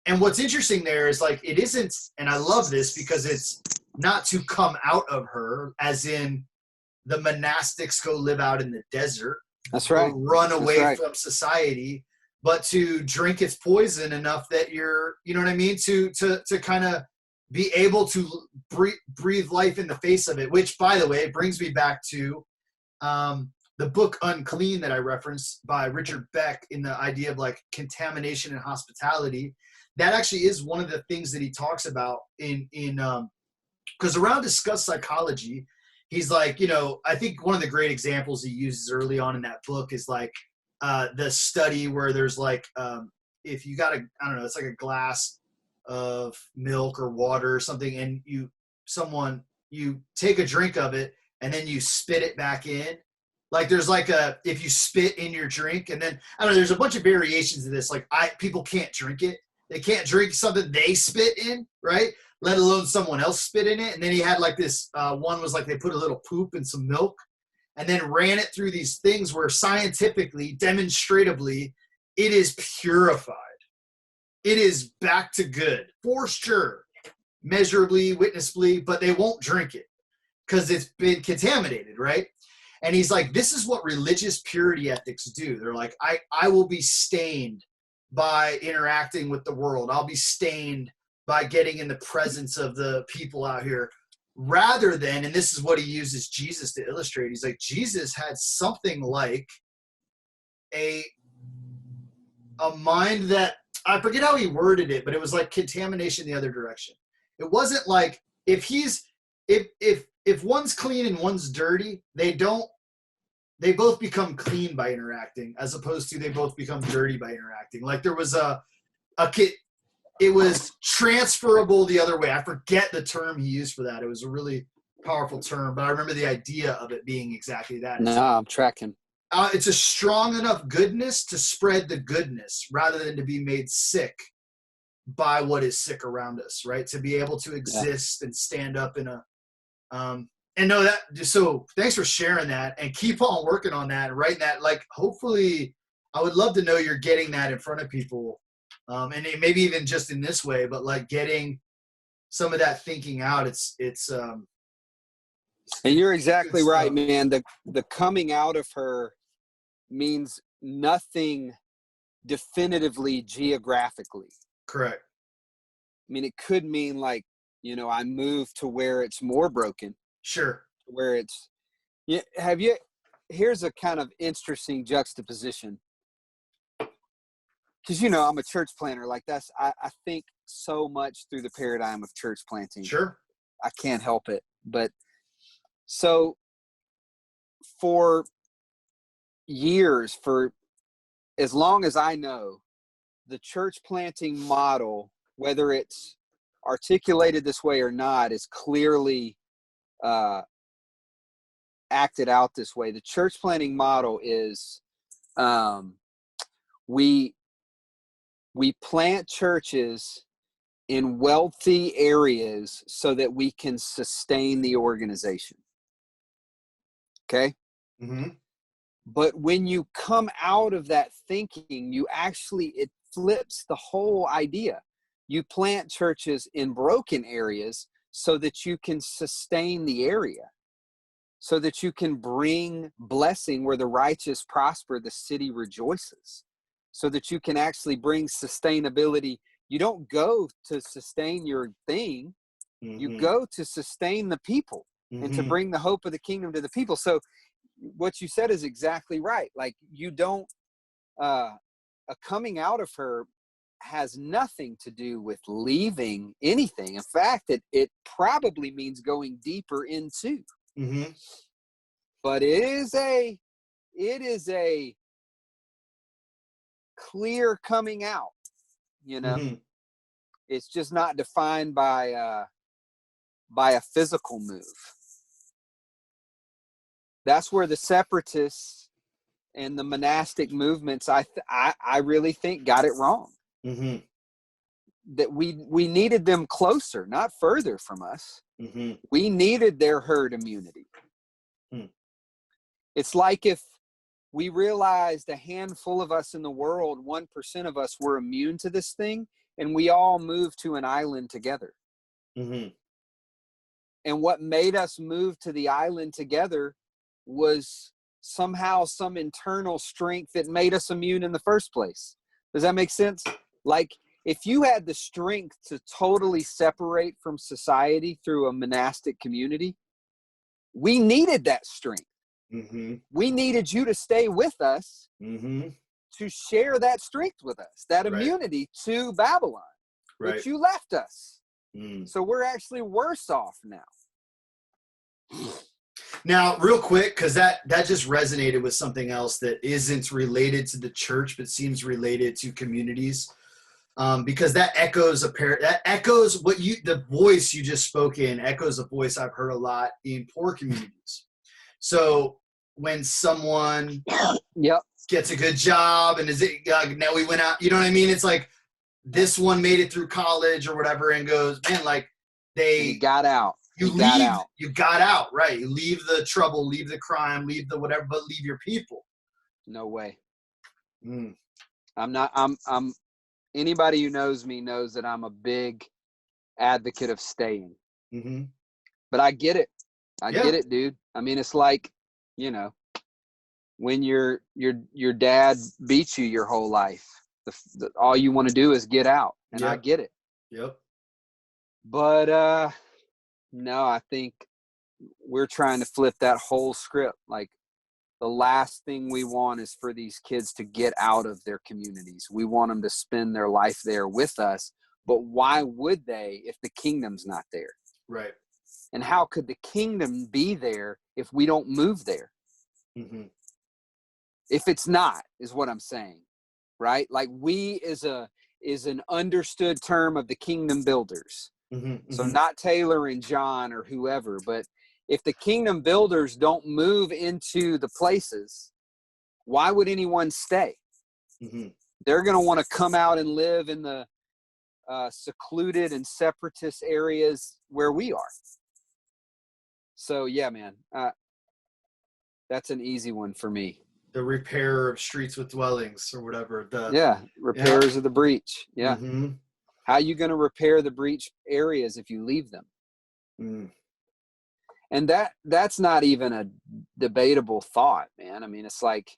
And what's interesting there is like, it isn't, and I love this because it's not to come out of her as in the monastics go live out in the desert. That's right. Run away from society, but to drink its poison enough that you're, you know what I mean? To kind of be able to breathe life in the face of it, which, by the way, brings me back to the book Unclean that I referenced by Richard Beck, in the idea of like contamination and hospitality. That actually is one of the things that he talks about in because around Discuss Psychology, he's like, I think one of the great examples he uses early on in that book is like the study where there's like, if you got I don't know, it's like a glass of milk or water or something, and you take a drink of it and then you spit it back in. Like there's like if you spit in your drink, and then, I don't know, there's a bunch of variations of this. Like people can't drink it. They can't drink something they spit in, right? Let alone someone else spit in it. And then he had like this, one was like they put a little poop in some milk and then ran it through these things where scientifically, demonstratively, it is purified. It is back to good, for sure, measurably, witnessably, but they won't drink it because it's been contaminated, right? And he's like, this is what religious purity ethics do. They're like, I will be stained by interacting with the world. I'll be stained by getting in the presence of the people out here, rather than, and this is what he uses Jesus to illustrate. He's like, Jesus had something like a mind that, I forget how he worded it, but it was like contamination the other direction. It wasn't like if one's clean and one's dirty, they both become clean by interacting, as opposed to they both become dirty by interacting. Like there was a kid, it was transferable the other way. I forget the term he used for that. It was a really powerful term, but I remember the idea of it being exactly that. No, I'm tracking. It's a strong enough goodness to spread the goodness rather than to be made sick by what is sick around us, right? To be able to exist and stand up in a, and know that. So thanks for sharing that, and keep on working on that and writing that. Like, hopefully, I would love to know you're getting that in front of people. And maybe even just in this way, but like getting some of that thinking out. And you're exactly right, man. The coming out of her means nothing definitively geographically. Correct. I mean, it could mean like, I moved to where it's more broken. Sure. Where it's, here's a kind of interesting juxtaposition. Because, I'm a church planter. Like I think so much through the paradigm of church planting. Sure. I can't help it. But so for years, for as long as I know, the church planting model, whether it's articulated this way or not, is clearly acted out this way. The church planting model is we plant churches in wealthy areas so that we can sustain the organization. Okay? Mm-hmm. But when you come out of that thinking, it flips the whole idea. You plant churches in broken areas so that you can sustain the area, so that you can bring blessing where the righteous prosper, the city rejoices, so that you can actually bring sustainability. You don't go to sustain your thing. Mm-hmm. You go to sustain the people and to bring the hope of the kingdom to the people. So what you said is exactly right. Like, you don't, a coming out of her has nothing to do with leaving anything. In fact, it probably means going deeper into. Mm-hmm. But it is a clear coming out, you know. Mm-hmm. It's just not defined by a physical move. That's where the separatists and the monastic movements, I really think, got it wrong. Mm-hmm. That we needed them closer, not further from us. Mm-hmm. We needed their herd immunity. Hmm. It's like if we realized a handful of us in the world, 1% of us were immune to this thing, and we all moved to an island together. Mm-hmm. And what made us move to the island together was somehow some internal strength that made us immune in the first place. Does that make sense? Like, if you had the strength to totally separate from society through a monastic community, we needed that strength. Mm-hmm. We needed you to stay with us Mm-hmm. to share that strength with us, that Right. immunity to Babylon. Right. But you left us. Mm. So we're actually worse off now. Now, real quick, because that just resonated with something else that isn't related to the church, but seems related to communities. Because that echoes what the voice you just spoke in echoes a voice I've heard a lot in poor communities. So when someone Yep. gets a good job and now we went out, you know what I mean? It's like this one made it through college or whatever and goes, man, like He got out. you got out. You got out, right? You leave the trouble, leave the crime, leave the whatever, but leave your people. No way. Mm. I'm anybody who knows me knows that I'm a big advocate of staying. Mm-hmm. But I get it. I Yeah. get it, dude. I mean, it's like, you know, when your dad beats you your whole life, all you want to do is get out, and I Yep. get it. Yep. But no, I think we're trying to flip that whole script. Like, the last thing we want is for these kids to get out of their communities. We want them to spend their life there with us. But why would they if the kingdom's not there? Right. And how could the kingdom be there if we don't move there? Mm-hmm. If it's not, is what I'm saying, right? Like, we is an understood term of the kingdom builders. Mm-hmm. So not Taylor and John or whoever, but if the kingdom builders don't move into the places, why would anyone stay? Mm-hmm. They're going to want to come out and live in the secluded and separatist areas where we are. So yeah, man, that's an easy one for me. The repairer of streets with dwellings or whatever. Repairers of the breach. Yeah. Mm-hmm. How are you going to repair the breach areas if you leave them? Mm. And that's not even a debatable thought, man. I mean, it's like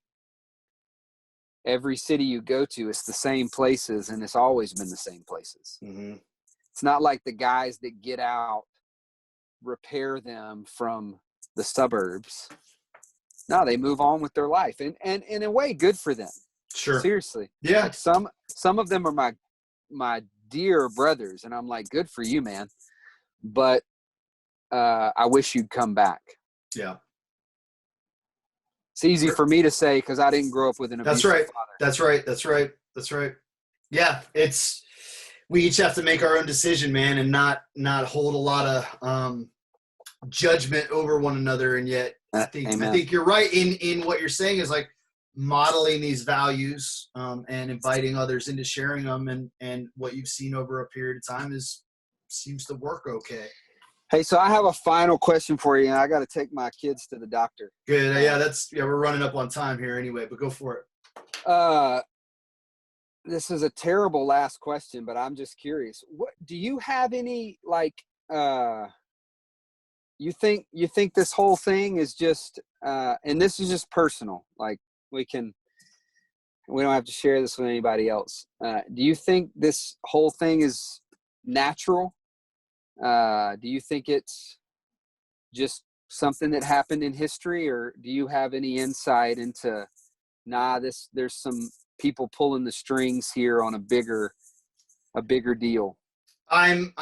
every city you go to, it's the same places, and it's always been the same places. Mm-hmm. It's not like the guys that get out repair them from the suburbs. No, they move on with their life, and in a way, good for them. Sure. Seriously. Yeah. Like some of them are my dear brothers, and I'm like, good for you, man. But I wish you'd come back. Yeah. It's easy for me to say because I didn't grow up with an abusive father. That's right. Yeah, we each have to make our own decision, man, and not hold a lot of judgment over one another. And yet, I think you're right in what you're saying is like modeling these values and inviting others into sharing them, and what you've seen over a period of time seems to work okay. Hey, so I have a final question for you, and I got to take my kids to the doctor. Good. We're running up on time here anyway, but go for it. This is a terrible last question, but I'm just curious. What do you have any like? You think this whole thing is just, and this is just personal. Like we don't have to share this with anybody else. Do you think this whole thing is natural? Do you think it's just something that happened in history, or do you have any insight into, there's some people pulling the strings here on a bigger a bigger deal? I'm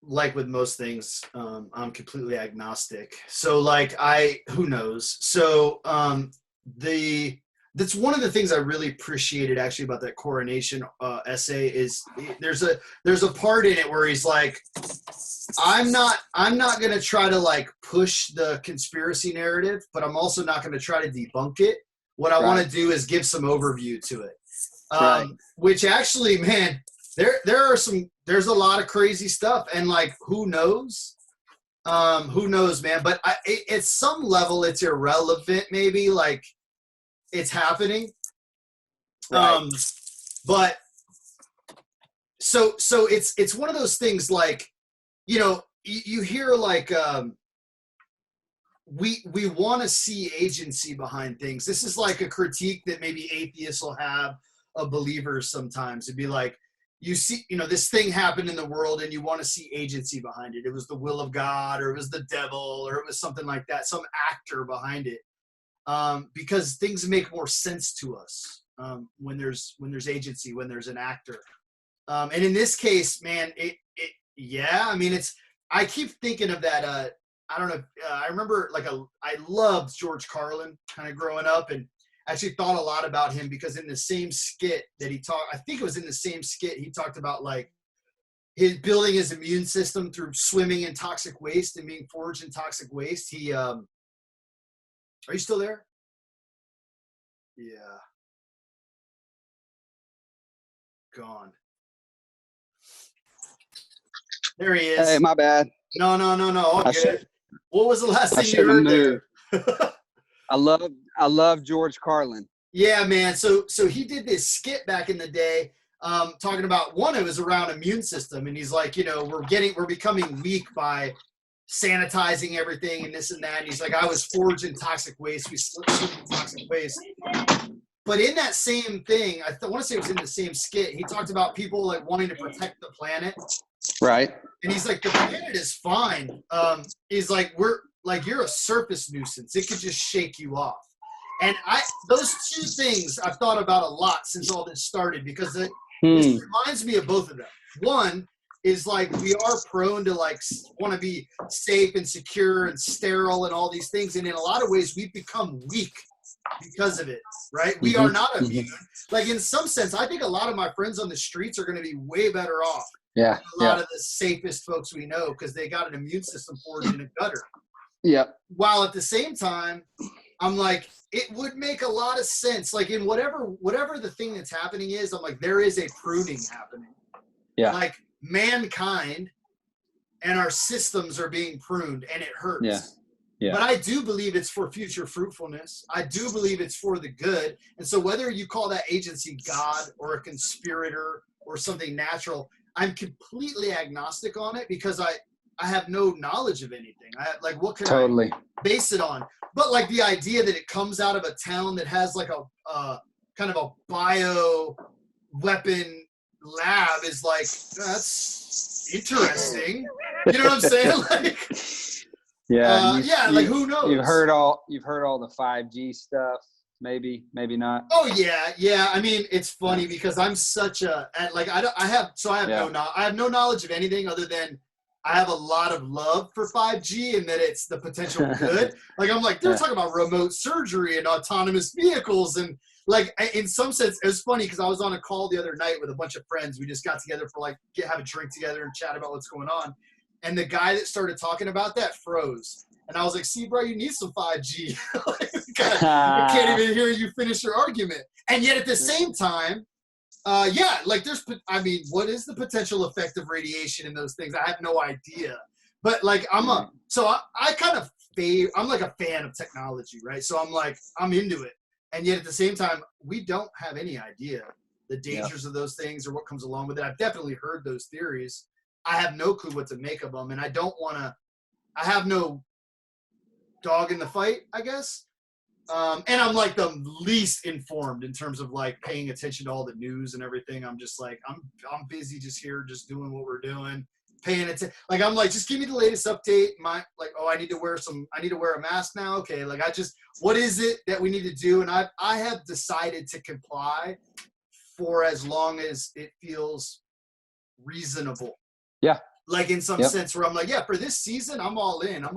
like with most things, I'm completely agnostic. So like who knows? So that's one of the things I really appreciated actually about that coronation essay is there's a part in it where he's like, I'm not gonna try to like push the conspiracy narrative, but I'm also not gonna try to debunk it. What I want to do is give some overview to it. Which actually, man, there's a lot of crazy stuff, and like who knows, man. But at some level, it's irrelevant. Maybe like it's happening. But so it's one of those things like, you know, you hear like we want to see agency behind things. This is like a critique that maybe atheists will have of believers sometimes. It'd be like, you see, you know, this thing happened in the world and you want to see agency behind it. It was the will of God, or it was the devil, or it was something like that, some actor behind it. Because things make more sense to us when there's agency, when there's an actor. And in this case, man, yeah, I mean, I keep thinking of that. I don't know. I remember I loved George Carlin kind of growing up, and actually thought a lot about him because in the same skit that he talked, I think it was in the same skit, he talked about like his building his immune system through swimming in toxic waste and being foraged in toxic waste. He, are you still there? Yeah. Gone. There he is. Hey, my bad. No. All good. What was the last thing you heard there? I love George Carlin. Yeah, man. So he did this skit back in the day, talking about one. It was around immune system, and he's like, you know, we're becoming weak by sanitizing everything and this and that. And he's like, I was forged in toxic waste. We slipped in toxic waste. But in that same thing, I want to say it was in the same skit. He talked about people like wanting to protect the planet. Right. And he's like, the planet is fine. He's like, you're a surface nuisance. It could just shake you off. And those two things I've thought about a lot since all this started, because this reminds me of both of them. One is like, we are prone to like want to be safe and secure and sterile and all these things. And in a lot of ways, we've become weak because of it, right? We are not immune. Like in some sense, I think a lot of my friends on the streets are going to be way better off. Yeah. A lot of the safest folks we know, because they got an immune system forged in a gutter. Yeah. While at the same time, I'm like, it would make a lot of sense. Like in whatever the thing that's happening is, I'm like, there is a pruning happening. Yeah. Like mankind and our systems are being pruned, and it hurts. Yeah. Yeah. But I do believe it's for future fruitfulness. I do believe it's for the good. And so whether you call that agency God or a conspirator or something natural, I'm completely agnostic on it, because I have no knowledge of anything. What can I base it on? But like the idea that it comes out of a town that has like a kind of a bio weapon lab is like, that's interesting. You know what I'm saying? Like, like who knows? You've heard all the 5G stuff. Maybe not. Oh yeah. I mean, it's funny because I'm such a like I have no knowledge of anything other than I have a lot of love for 5G and that it's the potential good. Like I'm like, they're talking about remote surgery and autonomous vehicles, and like in some sense it was funny because I was on a call the other night with a bunch of friends. We just got together for like have a drink together and chat about what's going on. And the guy that started talking about that froze. And I was like, see, bro, you need some 5G. I can't even hear you finish your argument. And yet at the same time, what is the potential effect of radiation in those things? I have no idea. But like, I'm like a fan of technology, right? So I'm like, I'm into it. And yet at the same time, we don't have any idea the dangers of those things or what comes along with it. I've definitely heard those theories. I have no clue what to make of them. And I have no dog in the fight, I guess. And I'm like the least informed in terms of like paying attention to all the news and everything. I'm just like, I'm busy just here, just doing what we're doing, paying attention. Like, I'm like, just give me the latest update. I need to wear a mask now. Okay. Like what is it that we need to do? And I have decided to comply for as long as it feels reasonable. Yeah. Like in some sense where I'm like, yeah, for this season, I'm all in. I'm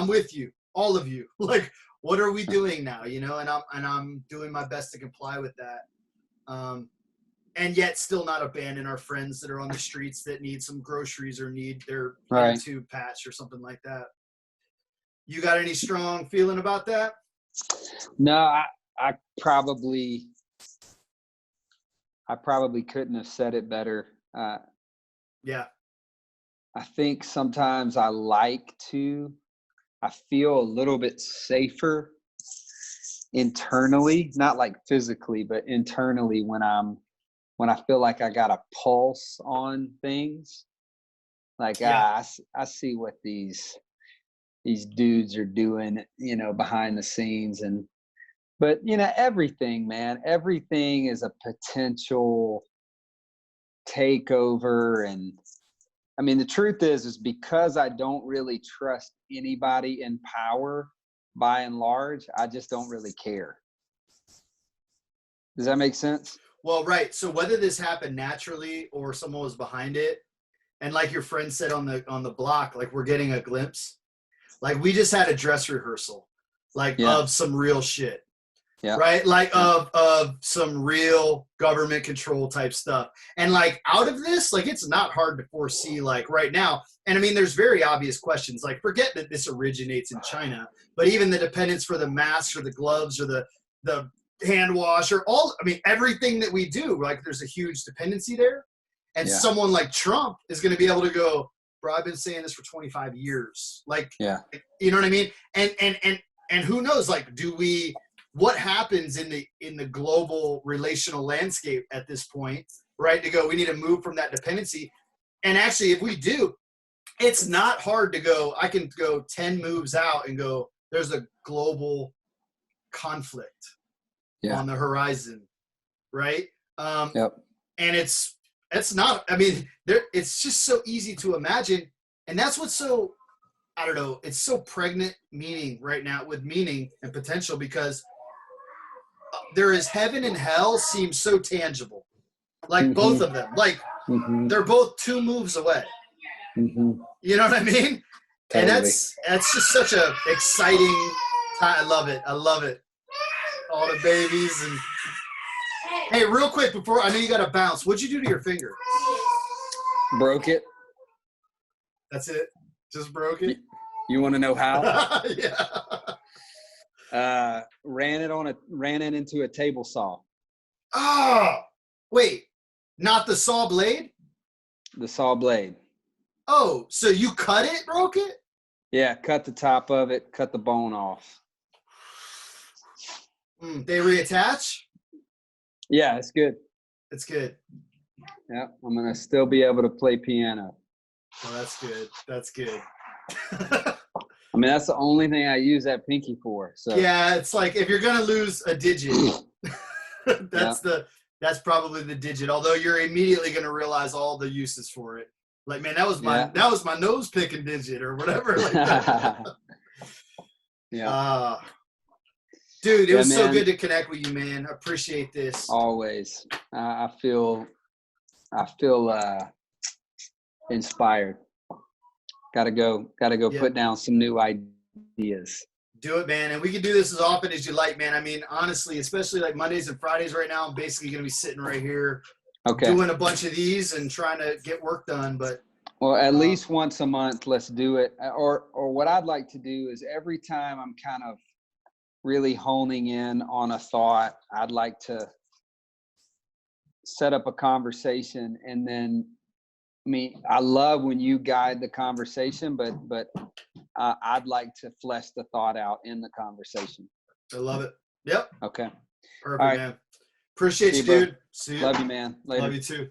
with you, all of you. Like, what are we doing now? You know, and I'm doing my best to comply with that. And yet still not abandon our friends that are on the streets that need some groceries or need their tube patch or something like that. You got any strong feeling about that? No, I probably couldn't have said it better. Yeah. I think sometimes I feel a little bit safer internally, not like physically, but internally when I feel like I got a pulse on things. Like, I see what these dudes are doing, you know, behind the scenes. But you know, everything is a potential takeover. And I mean, the truth is because I don't really trust anybody in power by and large, I just don't really care. Does that make sense? Well, right. So whether this happened naturally or someone was behind it, and like your friend said on the block, like we're getting a glimpse. Like we just had a dress rehearsal, like of some real shit. Yeah. Right? Like of some real government control type stuff. And like out of this, like it's not hard to foresee like right now. And I mean, there's very obvious questions. Like forget that this originates in China, but even the dependence for the masks or the gloves or the hand wash or everything that we do, like there's a huge dependency there. And someone like Trump is going to be able to go, bro, I've been saying this for 25 years. Like, you know what I mean? And who knows, like, what happens in the global relational landscape at this point, right? To go, we need to move from that dependency. And actually, if we do, it's not hard to go, I can go 10 moves out and go, there's a global conflict on the horizon, right? And it's not, I mean, it's just so easy to imagine. And that's what's so, I don't know, it's so pregnant meaning right now with meaning and potential because there is heaven and hell seem so tangible. Like both of them, like they're both 2 moves away. You know what I mean? Totally. And that's just such a exciting time. I love it. All the babies and hey, real quick before I know you got to bounce. What'd you do to your finger? Broke it. That's it. Just broke it. You want to know how? Yeah. Ran it into a table saw. Oh, wait, not the saw blade? The saw blade. Oh, so you cut it, broke it? Yeah, cut the top of it, cut the bone off. They reattach? Yeah, it's good. It's good. Yeah, I'm going to still be able to play piano. Oh, that's good. That's good. I mean, that's the only thing I use that pinky for. So yeah, it's like if you're gonna lose a digit, that's probably the digit. Although you're immediately gonna realize all the uses for it. Like, man, that was my nose picking digit or whatever. Like that. Dude, it was so good to connect with you, man. I appreciate this. Always. I feel inspired. Gotta go put down some new ideas. Do it, man. And we can do this as often as you like, man. I mean, honestly, especially like Mondays and Fridays right now, I'm basically going to be sitting right here doing a bunch of these and trying to get work done. But well, at least once a month, let's do it. Or what I'd like to do is every time I'm kind of really honing in on a thought, I'd like to set up a conversation and then I love when you guide the conversation, but I'd like to flesh the thought out in the conversation. I love it. Yep. Okay. Perfect, man. Appreciate you, dude. See you. Love you, man. Later. Love you too.